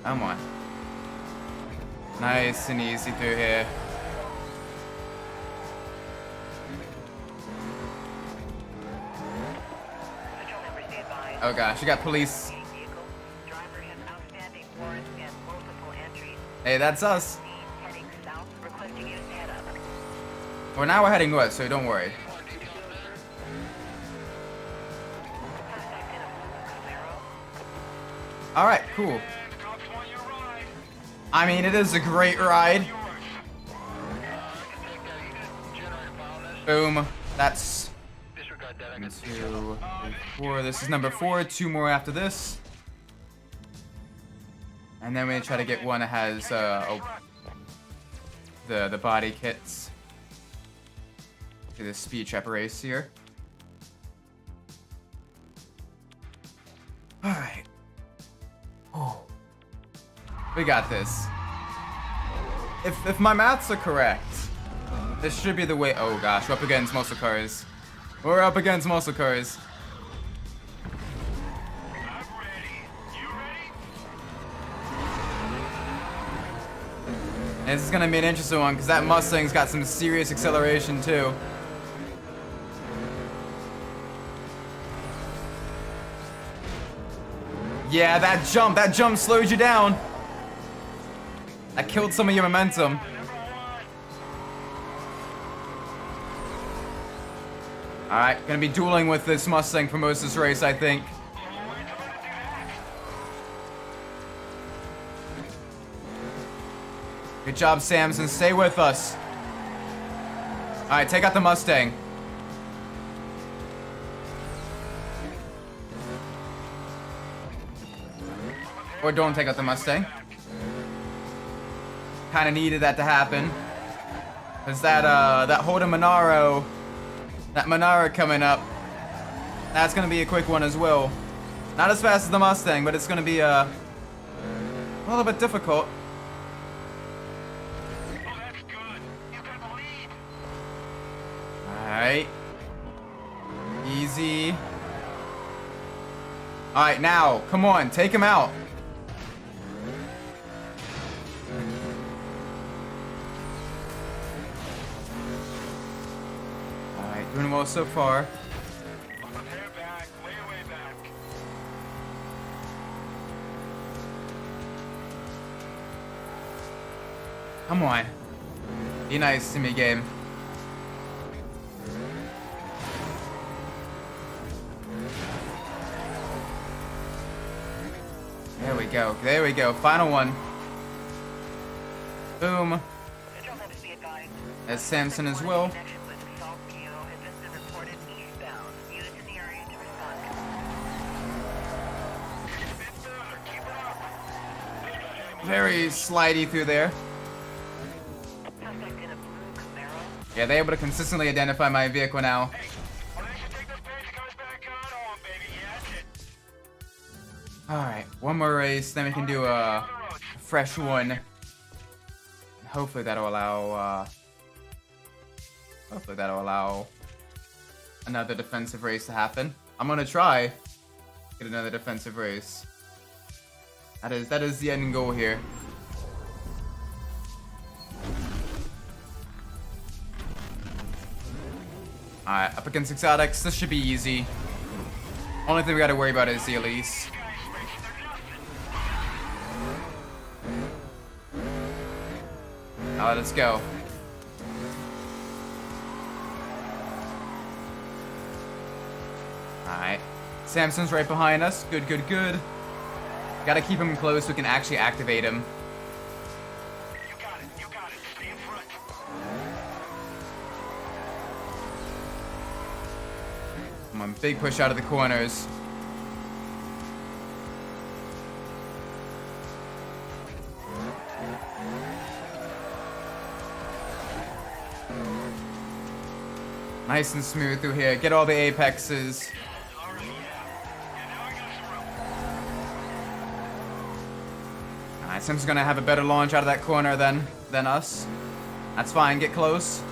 S1: Come on. Nice and easy through here. Oh gosh, you got police. Hey, that's us. Well, now we're heading north, so don't worry. Alright, cool. I mean, it is a great ride. Boom. That's 1, 2, 3, 4. This is number 4. 2 more after this. And then we try to get one that has the body kits. Do the speed trap race here. Alright. Oh. We got this. If my maths are correct, this should be the way. Oh gosh, we're up against muscle cars. We're up against muscle cars. And this is gonna be an interesting one because that Mustang's got some serious acceleration too. Yeah, that jump slowed you down. That killed some of your momentum. Alright, gonna be dueling with this Mustang for most of this race, I think. Good job, Samson. Stay with us. Alright, take out the Mustang. Or don't take out the Mustang. Kind of needed that to happen. Cause that Holden Monaro, that Monaro coming up, that's gonna be a quick one as well. Not as fast as the Mustang, but it's gonna be a little bit difficult. Alright. Easy. Alright, now, come on, take him out. Alright, doing well so far. Come on. Be nice to me, game. There we go. There we go. Final one. Boom. As Samson as well. Very slidey through there. Yeah, they're able to consistently identify my vehicle now. Alright, one more race, then we can do a fresh one. Hopefully that'll allow, another defensive race to happen. I'm gonna try get another defensive race. That is the end goal here. Alright, up against Exotics, this should be easy. Only thing we gotta worry about is the Elise. Alright, let's go. Alright. Samson's right behind us. Good, good, good. Gotta keep him close so we can actually activate him.
S2: You got it. You got it. Stay in front.
S1: Come on, big push out of the corners. Nice and smooth through here. Get all the apexes.
S2: All right, yeah. Yeah, now I got some room.
S1: Alright, Sim's gonna have a better launch out of that corner than us. That's fine, get close.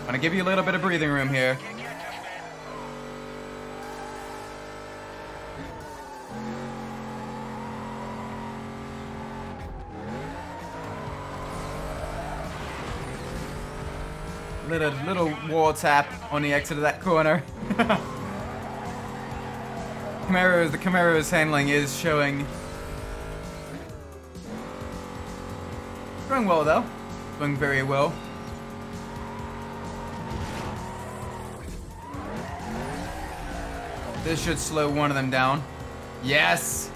S1: I'm gonna give you a little bit of breathing room here.
S2: Can't catch us, man.
S1: Little wall tap on the exit of that corner. The Camaro's handling is showing. Going well though. Going very well. This should slow one of them down. Yes!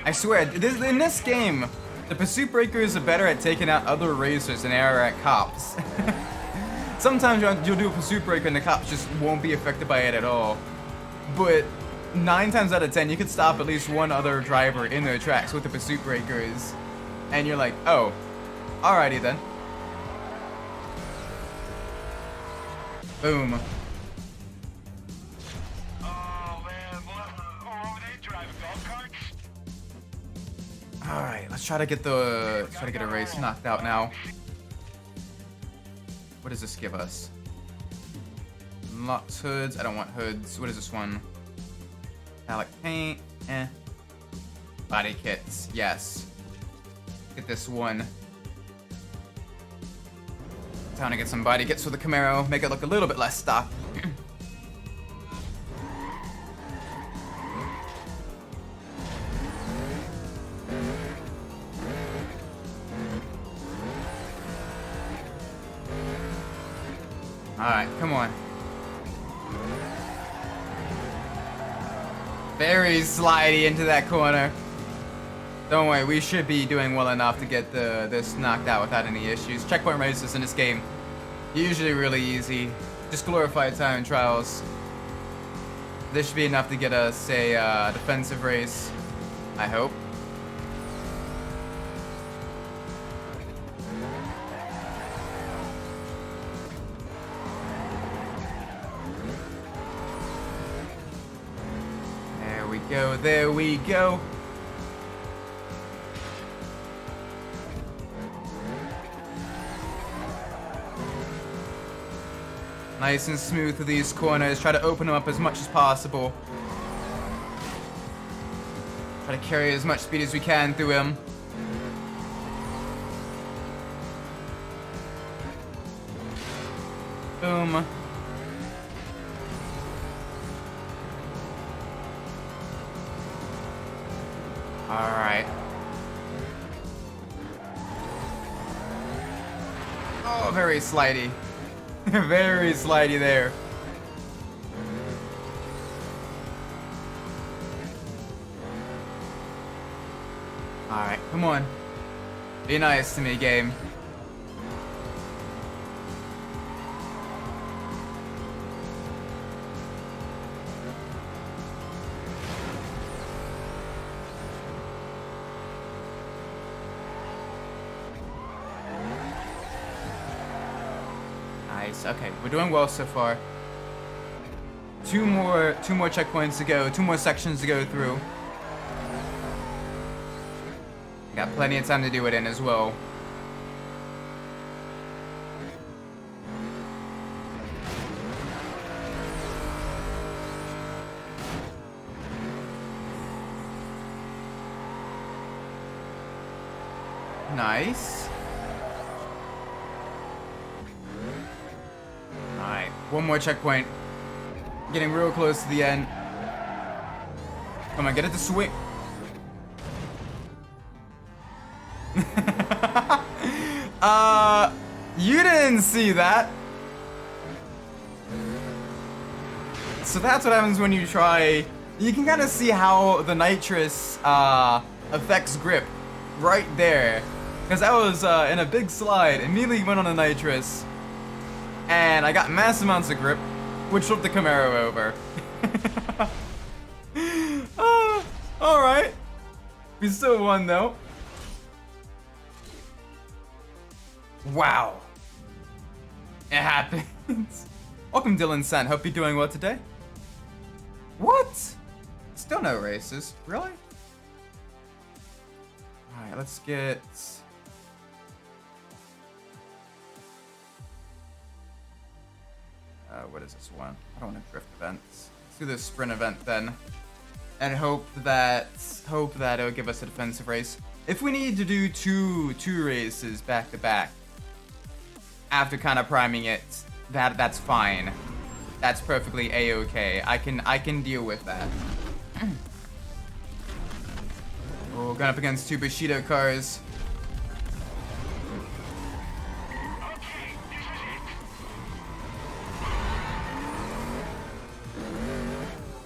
S1: I swear, in this game, the pursuit breakers are better at taking out other racers than they are at cops. Sometimes you'll do a pursuit breaker and the cops just won't be affected by it at all. But 9 times out of 10, you could stop at least one other driver in their tracks with the pursuit breakers. And you're like, oh, alrighty then. Boom.
S2: Oh, man. Oh, they driving golf carts?
S1: Alright, let's try to get a race knocked out now. What does this give us? Lots hoods. I don't want hoods. What is this one? Metallic paint. Eh. Body kits. Yes. Get this one. Time to get some body kits for the Camaro. Make it look a little bit less stock. Alright, come on. Very slidey into that corner. Don't worry, we should be doing well enough to get this knocked out without any issues. Checkpoint races in this game, usually really easy. Just glorified time trials. This should be enough to get us a defensive race, I hope. There we go. Nice and smooth through these corners. Try to open them up as much as possible. Try to carry as much speed as we can through him. Boom. Alright. Oh, very slidey. Very slidey there. Alright, come on. Be nice to me, game. Nice. Okay, we're doing well so far. Two more checkpoints to go. 2 more sections to go through. Got plenty of time to do it in as well. Nice. Alright, 1 more checkpoint. Getting real close to the end. Come on, get it to swing. You didn't see that. So that's what happens when you try You can kind of see how the nitrous affects grip right there. Because I was in a big slide, immediately went on a nitrous, and I got massive amounts of grip, which flipped the Camaro over. Alright. We still won though. Wow. It happens. Welcome Dylan Sen, hope you're doing well today. What? Still no races, really? Alright, let's get... what is this one? I don't want to drift events. Let's do this sprint event then. And hope that it'll give us a defensive race. If we need to do two races back to back, after kind of priming it, that's fine. That's perfectly a-okay. I can deal with that. Oh, going up against two Bushido cars.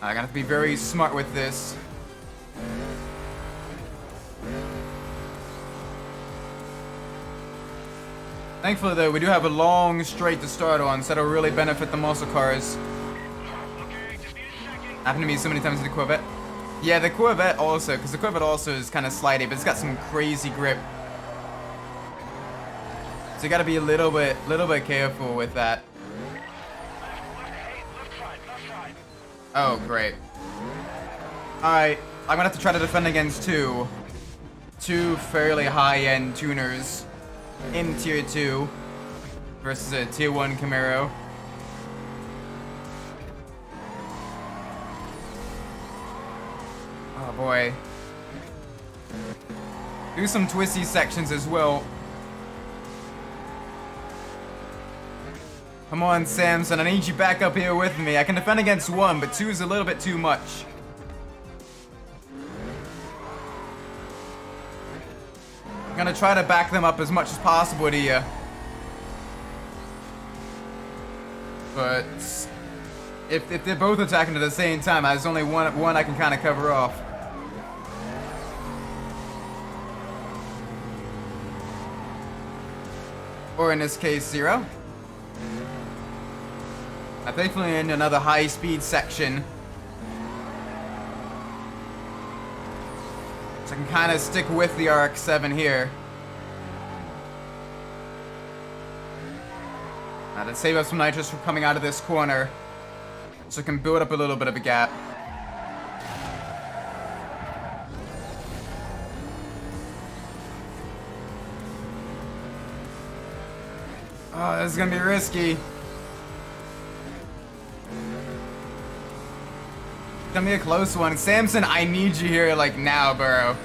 S1: I'm gonna have to be very smart with this. Thankfully though, we do have a long straight to start on, so that'll really benefit the muscle cars. Happened to me so many times in the Corvette. Yeah, the Corvette also, because the Corvette also is kind of slidey, but it's got some crazy grip. So you gotta be a little bit careful with that. Oh, great. Alright, I'm gonna have to try to defend against two fairly high-end tuners in Tier 2 versus a Tier 1 Camaro. Oh boy. Do some twisty sections as well. Come on, Samson, I need you back up here with me. I can defend against one, but two is a little bit too much. I'm gonna try to back them up as much as possible to you. But if they're both attacking at the same time, there's only one I can kind of cover off. Or in this case, 0. I'm thankfully in another high-speed section. So I can kind of stick with the RX-7 here. Now to save up some nitrous from coming out of this corner. So I can build up a little bit of a gap. Oh, this is gonna be risky. It's gonna be a close one. Samson, I need you here, like, now, bro.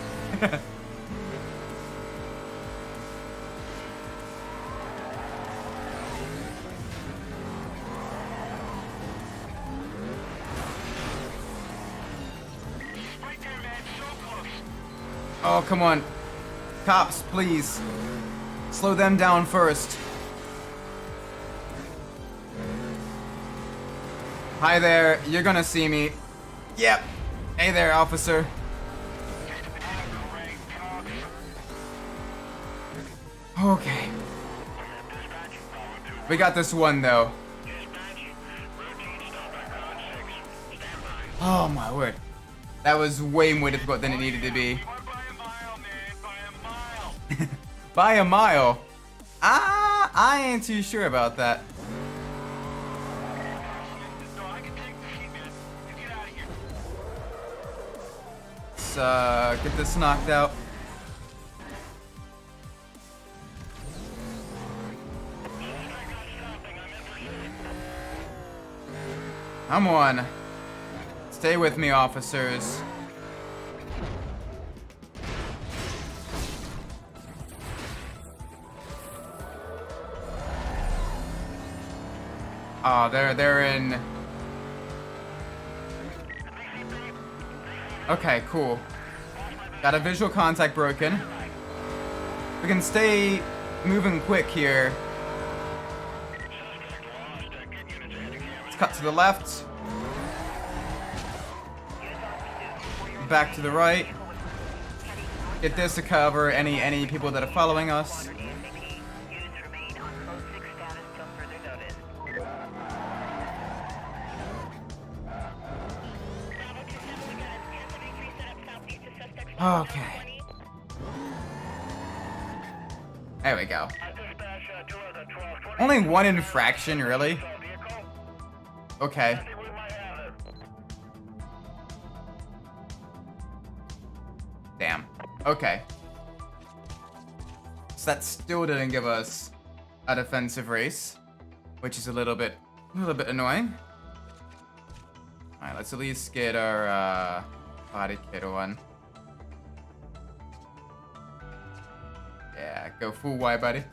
S1: Oh, come on. Cops, please. Slow them down first. Hi there, you're gonna see me. Yep. Hey there, officer. Okay. We got this one, though. Oh, my word. That was way more difficult than it needed to be. By a mile? I ain't too sure about that. Let's get this knocked out. Come on. Stay with me, officers. Oh, they're in. Okay, cool. Got a visual contact broken. We can stay moving quick here. Let's cut to the left. back to the right. Get this to cover any people that are following us.
S5: ASAP. Units remain on code 6 status till further notice.
S1: Okay. There we go.
S2: Dispatch to the 1220
S1: Only one infraction, really?
S2: vehicle.
S1: Okay.
S2: I think we might have it.
S1: Damn. Okay. So that still didn't give us a defensive race, which is a little bit annoying. All right, let's at least get our body kit on. Yeah, go full Y, buddy.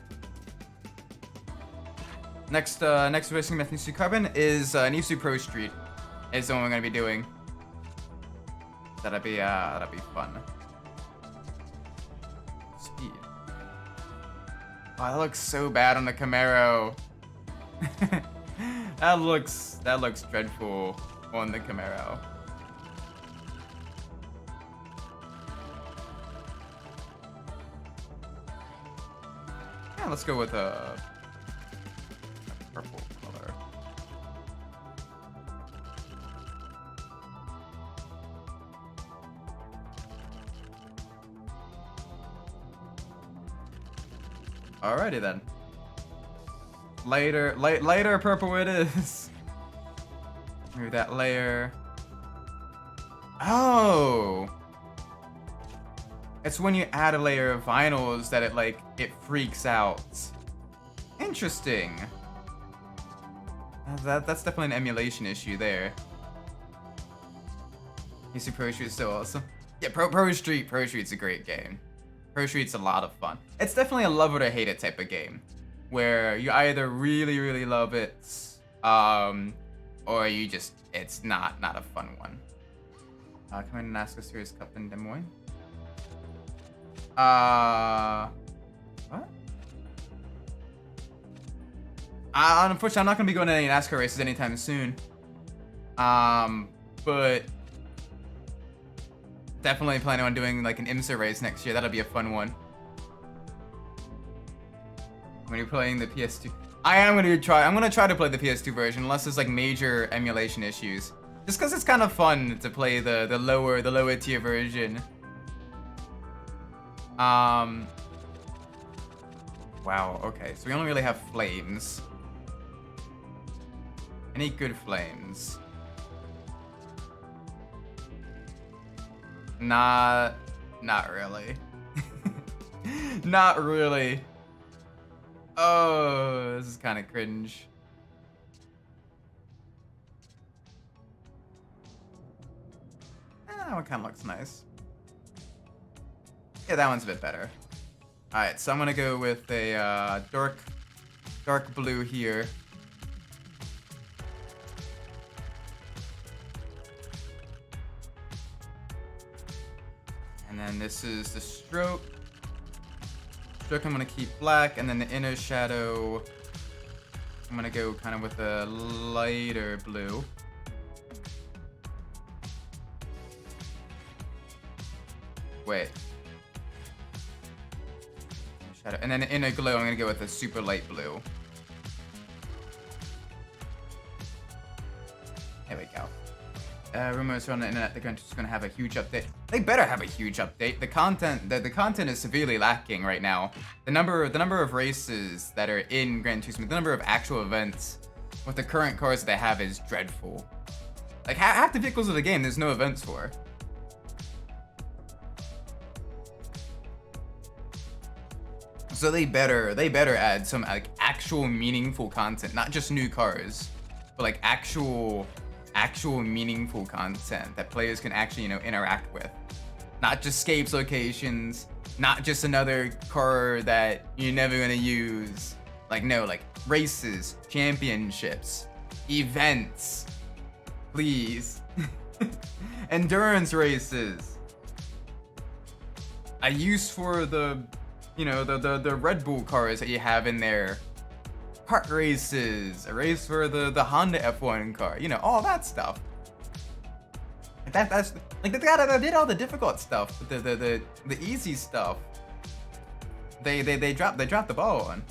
S1: Next racing with Nisu Carbon is Nisu Pro Street. Is the one we're gonna be doing. That'll be fun. Speed. Oh, that looks so bad on the Camaro. that looks dreadful on the Camaro. Yeah, let's go with a purple color. Alrighty then. Lighter purple it is. Move that layer. Oh. It's when you add a layer of vinyls that it freaks out. Interesting. That's definitely an emulation issue there. You see Pro Street's so awesome. Yeah, Pro Street's a great game. Pro Street's a lot of fun. It's definitely a love it or hate it type of game, where you either really love it, or you just it's not a fun one. Come in and ask a serious cup in Des Moines. What? Unfortunately, I'm not gonna be going to any NASCAR races anytime soon. But definitely planning on doing like an IMSA race next year. That'll be a fun one. When you're playing the PS2, I'm gonna try to play the PS2 version unless there's like major emulation issues. Just because it's kind of fun to play the lower tier version. Wow. Okay, so we only really have flames. Any good flames? Not really. Not really. Oh, this is kind of cringe. That one kind of looks nice. Yeah, that one's a bit better. Alright, so I'm gonna go with a dark blue here. And then this is the stroke. Stroke I'm gonna keep black, and then the inner shadow I'm gonna go kind of with a lighter blue. Wait. Shadow. And then the inner glow I'm gonna go with a super light blue. There we go. Rumors on the internet they're just gonna have a huge update. They better have a huge update. The content is severely lacking right now. The number of races that are in Gran Turismo, the number of actual events with the current cars that they have is dreadful. Like half the vehicles of the game there's no events for. So they better add some like actual meaningful content, not just new cars, but like actual meaningful content that players can actually, interact with. Not just escapes locations, not just another car that you're never gonna use. Like no, like races, championships, events. Please. Endurance races. A use for the Red Bull cars that you have in there. Kart races, a race for the Honda F1 car, all that stuff. That's like they did all the difficult stuff, but the easy stuff. They dropped the ball on.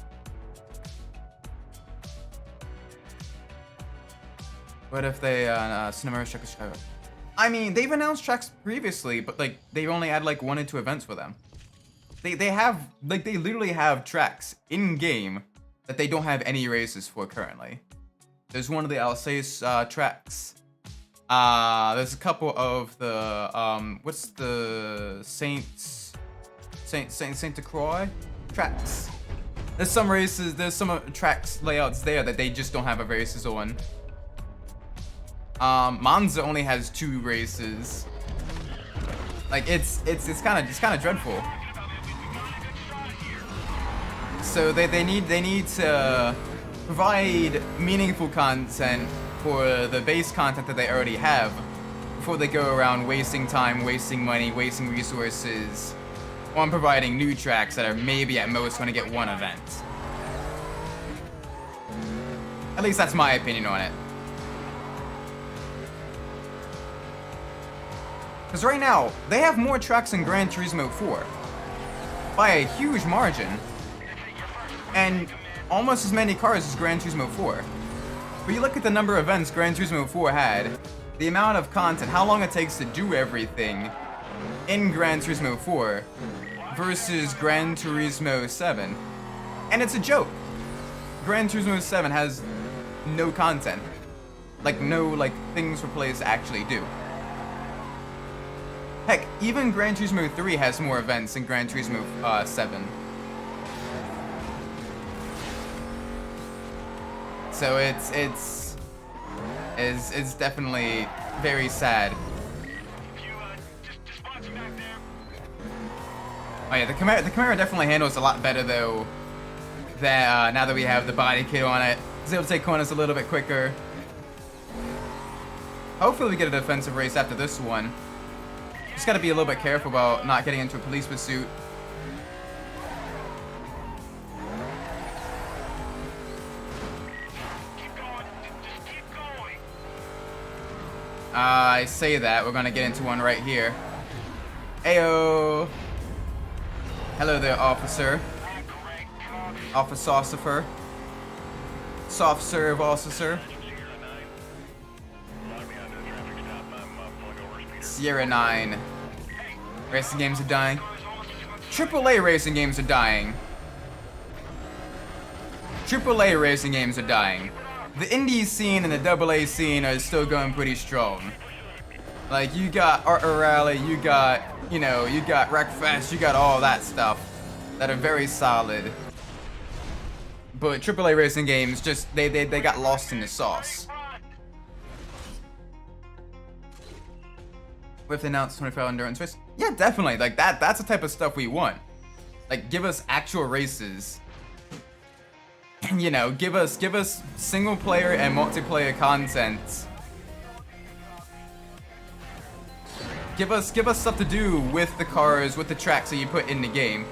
S1: What if they Cinema Rush Chicago? I mean, they've announced tracks previously, but like they only had like 1 or 2 events for them. They have like they literally have tracks in game that they don't have any races for currently. There's one of the Alsace tracks. There's a couple of the what's the Saint Croix tracks. There's some races. There's some tracks layouts there that they just don't have races on. Monza only has 2 races. Like it's kind of dreadful. So they need to provide meaningful content for the base content that they already have before they go around wasting time, wasting money, wasting resources on providing new tracks that are maybe at most going to get 1 event. At least that's my opinion on it. Because right now, they have more tracks in Gran Turismo 4 by a huge margin, and almost as many cars as Gran Turismo 4. But you look at the number of events Gran Turismo 4 had, the amount of content, how long it takes to do everything in Gran Turismo 4 versus Gran Turismo 7. And it's a joke. Gran Turismo 7 has no content. Like, no, like, things for players to actually do. Heck, even Gran Turismo 3 has more events than Gran Turismo 7. So it's definitely very sad. Oh yeah, the Camaro definitely handles a lot better though. That now that we have the body kit on it, it's able to take corners a little bit quicker. Hopefully we get a defensive race after this one. Just gotta be a little bit careful about not getting into a police pursuit. I say that, we're gonna get into one right here. Ayo! Hello there, officer. Officer. Soft serve officer. Sierra 9. Racing games are dying. AAA racing games are dying. AAA racing games are dying. The indie scene and the AA scene are still going pretty strong. Like, you got Art Rally, you got Wreckfest, you got all that stuff that are very solid. But AAA racing games just, they got lost in the sauce. With the announced 24-hour endurance race? Yeah, definitely. Like, that's the type of stuff we want. Like, give us actual races. You know, give us single player and multiplayer content. Give us stuff to do with the cars, with the tracks that you put in the game.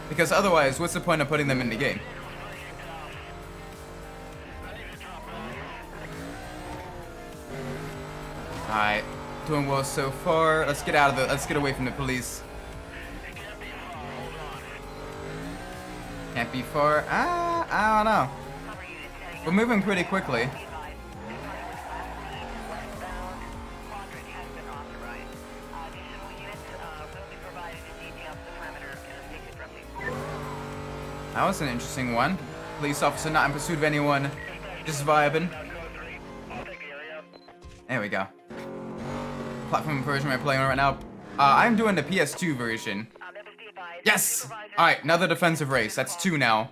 S1: Because otherwise, what's the point of putting them in the game? Alright, doing well so far. Let's get away from the police. Can't be far. I don't know. We're moving pretty quickly. That was an interesting one. Police officer not in pursuit of anyone, just vibing. There we go. Platform version we're playing on right now. I'm doing the PS2 version. Yes! Alright, another defensive race. That's 2 now.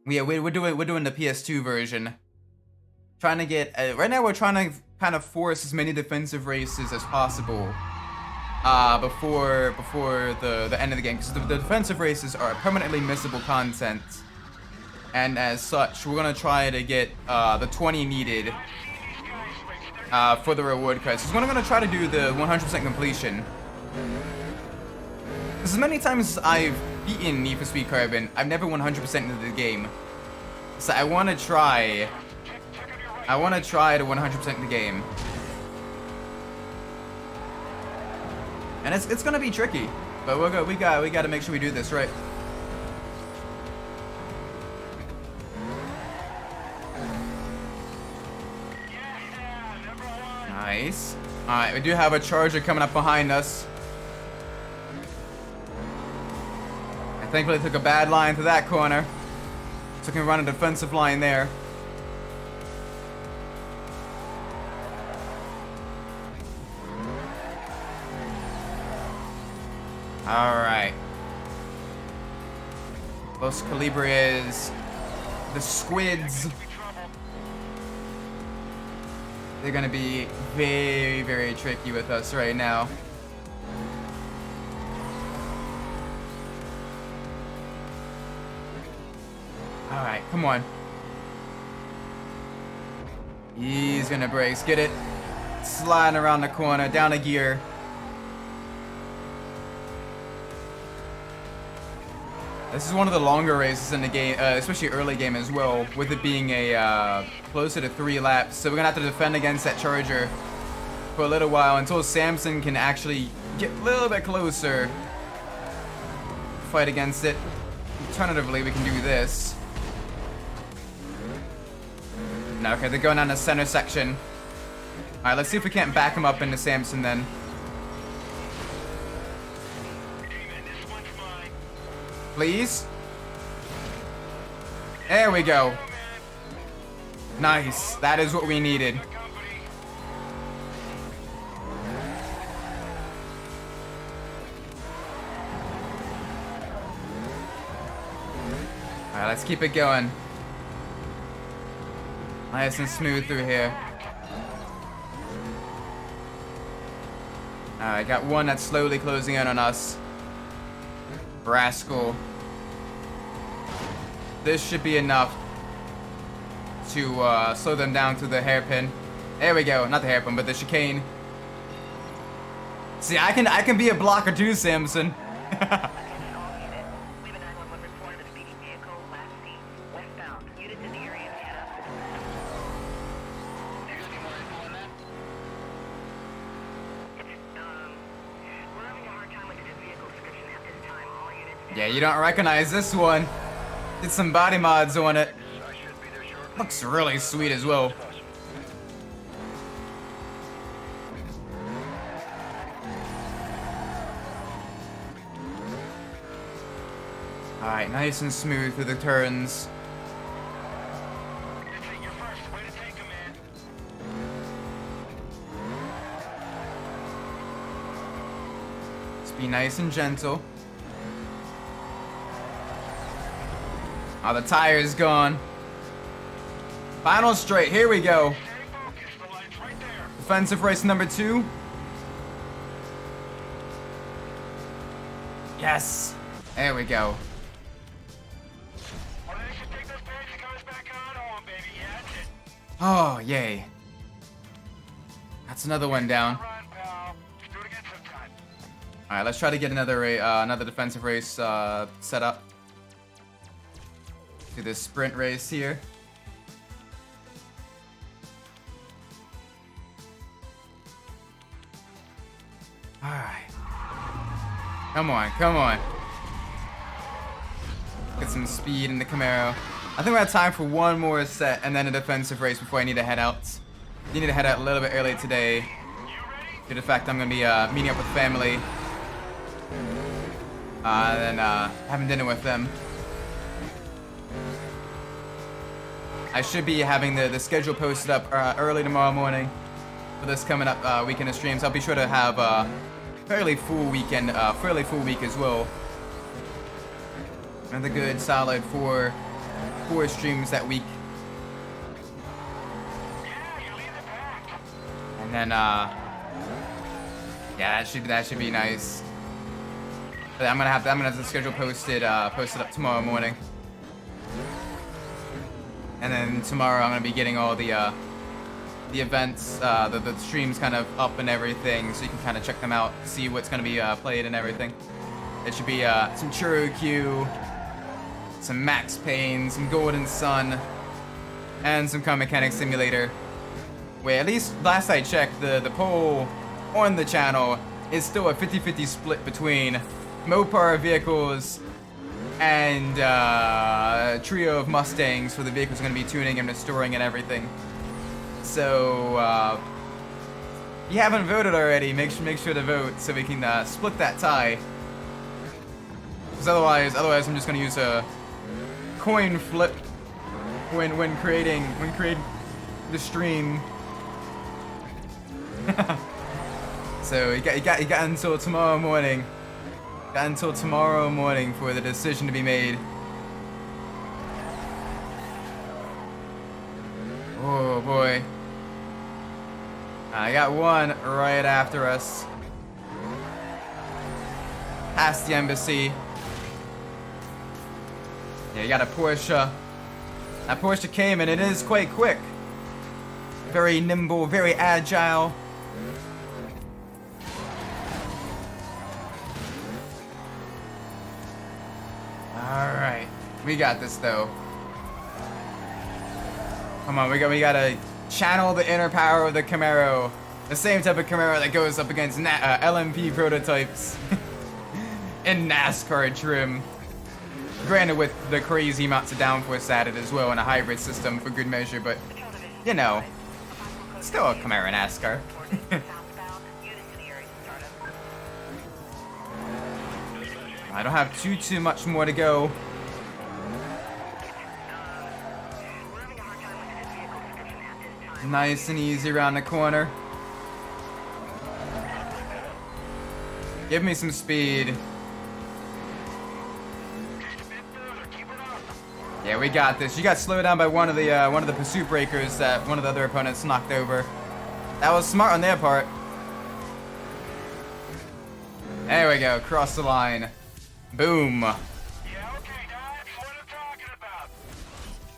S1: Yeah, we're doing the PS2 version. Trying to get right now we're trying to kind of force as many defensive races as possible before the end of the game, because the defensive races are permanently missable content, and as such we're gonna try to get the 20 needed for the reward credits. So we're gonna try to do the 100% completion. As many times as I've beaten Need for Speed Carbon, I've never 100% into the game. So I want to try I want to try to 100% the game. And it's gonna be tricky, but we got to make sure we do this right. Nice. All right, we do have a charger coming up behind us. I thankfully took a bad line to that corner, so I can run a defensive line there. Alright. Los Calibres. The squids. They're gonna be very, very tricky with us right now. Alright, come on. He's gonna brakes. Get it. Sliding around the corner, down a gear. This is one of the longer races in the game, especially early game as well, with it being a closer to 3 laps. So we're gonna have to defend against that charger for a little while until Samson can actually get a little bit closer, fight against it. Alternatively, we can do this. No, okay, they're going down the center section. All right, let's see if we can't back him up into Samson then. Please. There we go. Nice. That is what we needed. Alright, let's keep it going. Nice and smooth through here. Alright, got one that's slowly closing in on us. Rascal. This should be enough to slow them down to the hairpin. There we go. Not the hairpin, but the chicane. See, I can be a blocker too, Samson. Yeah, you don't recognize this one. Did some body mods on it. Looks really sweet as well. Alright, nice and smooth through the turns. Just be nice and gentle. Oh, the tire's gone. Final straight, here we go. Defensive race number 2. Yes. There we go. Oh, yay. That's another one down. Alright, let's try to get another defensive race set up. Do this sprint race here. Alright. Come on, come on. Get some speed in the Camaro. I think we have time for one more set and then a defensive race before I need to head out. I need to head out a little bit early today. Due to the fact I'm going to be meeting up with family. And then having dinner with them. I should be having the schedule posted up early tomorrow morning for this coming up weekend of streams. I'll be sure to have a fairly full weekend, fairly full week as well. Another good solid four streams that week. And then yeah, that should be nice. But I'm gonna have the schedule posted up tomorrow morning. And then tomorrow I'm gonna be getting all the events, the streams kind of up and everything, so you can kind of check them out, see what's gonna be played and everything. It should be some Churro Q, some Max Payne, some Golden Sun, and some car mechanic simulator. Where at least last I checked, the poll on the channel is still a 50-50 split between Mopar vehicles and a trio of Mustangs for the vehicles going to be tuning and restoring and everything. So if you haven't voted already, make sure to vote so we can split that tie. Because otherwise I'm just going to use a coin flip when creating the stream. So you got until tomorrow morning. Got until tomorrow morning for the decision to be made. Oh boy. I got one right after us. Past the embassy. Yeah, you got a Porsche. That Porsche came and it is quite quick. Very nimble, very agile. Alright. We got this though. Come on, we gotta channel the inner power of the Camaro. The same type of Camaro that goes up against LMP prototypes in NASCAR trim. Granted with the crazy amounts of downforce added as well in a hybrid system for good measure, but you know, still a Camaro NASCAR. I don't have too much more to go. Nice and easy around the corner. Give me some speed. Yeah, we got this. You got slowed down by one of the pursuit breakers that one of the other opponents knocked over. That was smart on their part. There we go. Cross the line. Boom.
S2: Yeah, okay, that's what I'm talking about.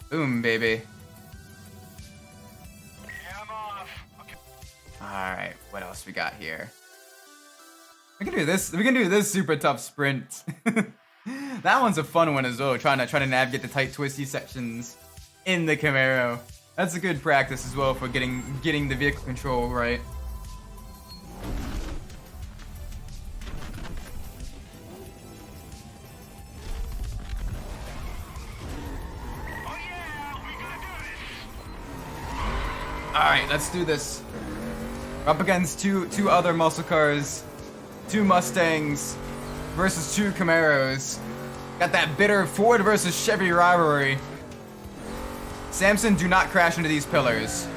S1: Boom, baby.
S2: Yeah, I'm off. Okay.
S1: Alright, what else we got here? We can do this super tough sprint. That one's a fun one as well, trying to navigate the tight twisty sections in the Camaro. That's a good practice as well for getting the vehicle control right.
S2: Oh yeah, we gotta do this.
S1: Alright, let's do this. We're up against two other muscle cars, 2 Mustangs versus 2 Camaros. Got that bitter Ford versus Chevy rivalry. Samson, do not crash into these pillars.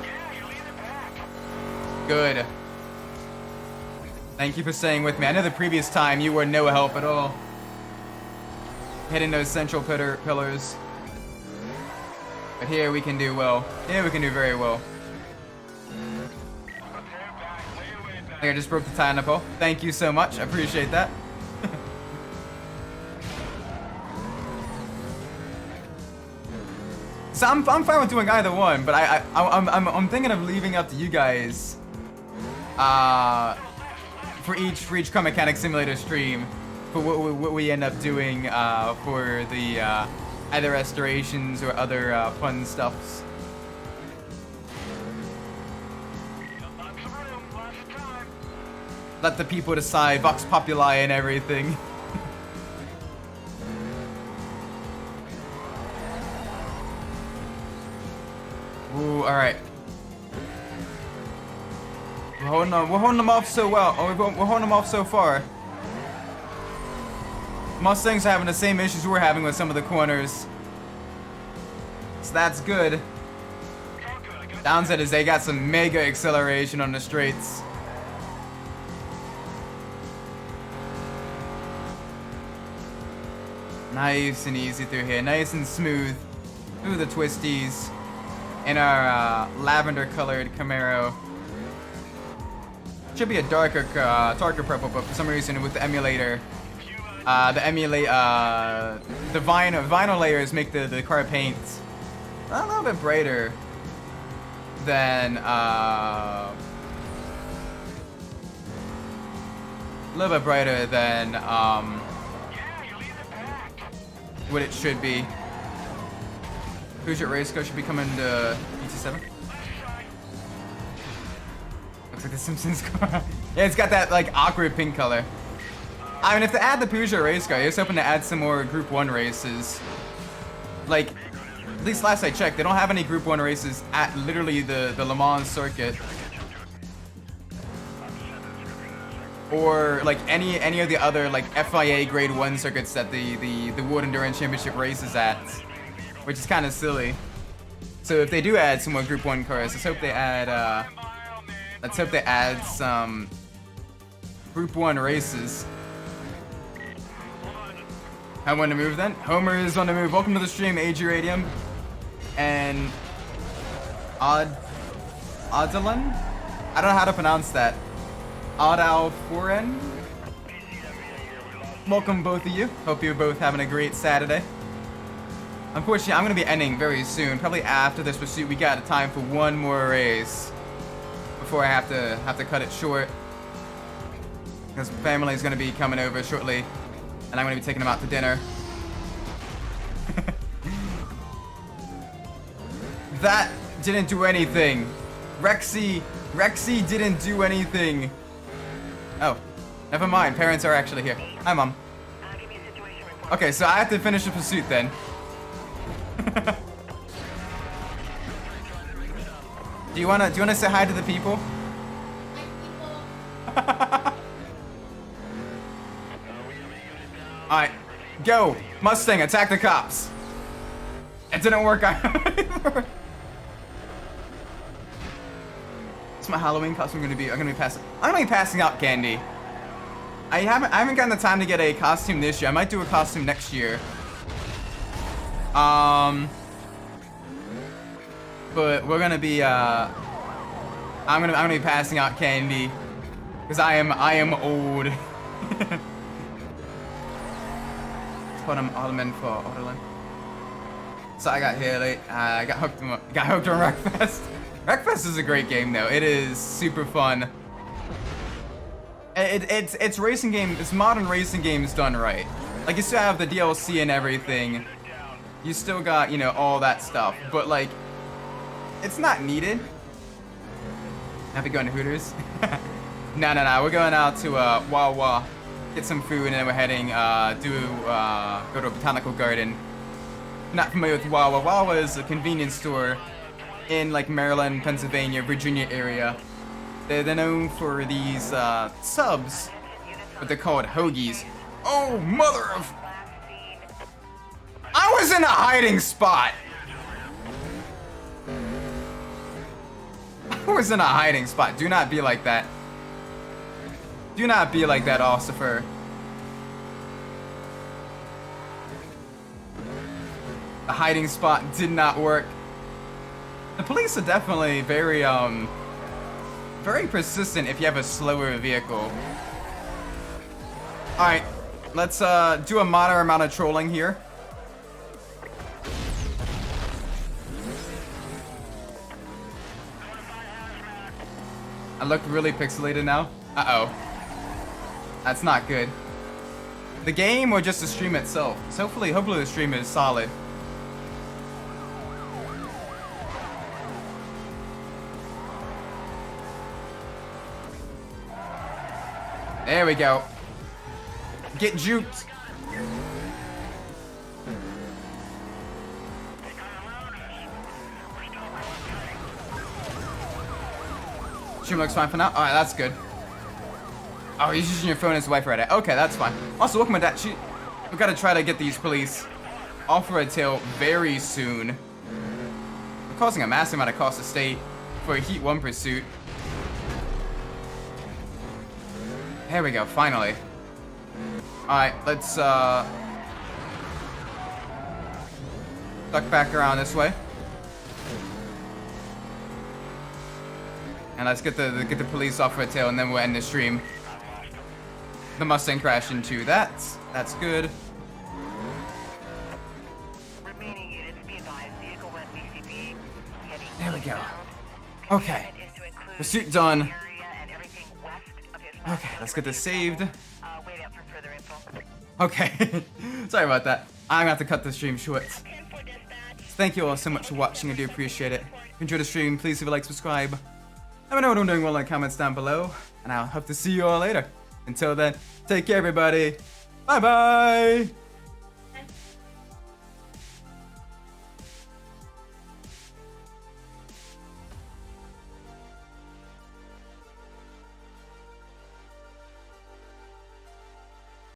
S2: Yeah, you lead it back.
S1: Good. Thank you for staying with me. I know the previous time you were no help at all. Hitting those central pillars. But here we can do well. Here we can do very well.
S2: They're back, way back.
S1: I think I just broke the tie on the pole. Thank you so much. I appreciate that. So I'm fine with doing either one, but I'm thinking of leaving up to you guys. For each car mechanic simulator stream, for what we end up doing for the either restorations or other fun stuffs.
S2: Lots of room, lots of time.
S1: Let the people decide, Vox Populi and everything. Ooh, alright. We're holding them off so well. Oh, we're holding them off so far. Mustangs are having the same issues we're having with some of the corners. So that's good. Downside is they got some mega acceleration on the straights. Nice and easy through here. Nice and smooth through the twisties. In our lavender colored Camaro. Should be a darker purple, but for some reason with the emulator, the vinyl layers make the car paint a little bit brighter than what it should be. Peugeot race car should be coming to GT7. Looks like the Simpsons car. Yeah, it's got that like awkward pink color. I mean, if they add the Peugeot race car, I was hoping to add some more Group 1 races. Like, at least last I checked, they don't have any Group 1 races at literally the Le Mans circuit. Or like any of the other like FIA Grade 1 circuits that the World Endurance Championship races at. Which is kind of silly. So if they do add some more Group 1 cars, let's hope they add some Group 1 races. I want to move then. Homer is on the move. Welcome to the stream, AG Radium. And Oddalan? I don't know how to pronounce that. Oddalforen? Welcome both of you. Hope you're both having a great Saturday. Unfortunately, I'm going to be ending very soon. Probably after this pursuit, we got time for one more race before I have to cut it short. Because family is going to be coming over shortly, and I'm going to be taking them out to dinner. That didn't do anything. Rexy didn't do anything. Oh, never mind. Parents are actually here. Hi, Mom.
S5: Give me a situation report.
S1: Okay, so I have to finish the pursuit then. Do you wanna say hi to the people? Alright, go! Mustang, attack the cops! It didn't work either. What's my Halloween costume gonna be? I'm gonna be passing out candy. I haven't gotten the time to get a costume this year. I might do a costume next year. But we're gonna be I'm gonna be passing out candy because I am old. Put them all in for Orderland. So I got here late. I got hooked on Wreckfest. Wreckfest is a great game though. It is super fun. It's racing game. It's modern racing games done right. Like you still have the DLC and everything. You still got, you know, all that stuff, but like, it's not needed. Have we going to Hooters? No. We're going out to Wawa, get some food, and then we're heading go to a botanical garden. Not familiar with Wawa. Wawa is a convenience store in like Maryland, Pennsylvania, Virginia area. They're known for these subs, but they're called hoagies. Oh, mother of... I was in a hiding spot. I was in a hiding spot. Do not be like that. Do not be like that, Ossifer. The hiding spot did not work. The police are definitely very persistent if you have a slower vehicle. All right, let's do a moderate amount of trolling here. I look really pixelated now. Uh-oh. That's not good. The game or just the stream itself? So hopefully the stream is solid. There we go. Get juked. Stream looks fine for now. Alright, that's good. Oh, he's using your phone as Wi-Fi right. Okay, that's fine. Also, welcome to that. We've got to try to get these police off our tail very soon. We're causing a massive amount of cost to stay for a Heat 1 pursuit. There we go, finally. Alright, let's duck back around this way. And let's get the police off our tail, and then we'll end the stream. The Mustang crashed into that. That's good.
S5: Remaining units be advised. Vehicle went BCP. Heading
S1: There we go.
S5: eastbound.
S1: Okay.
S5: Is to include
S1: Pursuit done.
S5: area and everything west of his
S1: Okay, let's get this saved.
S5: wait out for further info.
S1: Okay. Sorry about that. I'm gonna have to cut the stream short. Thank you all so much for watching. I do appreciate it. If you enjoyed the stream, please leave a like, subscribe. Let me know what I'm doing well in the comments down below. And I'll hope to see you all later. Until then, take care, everybody. Bye-bye.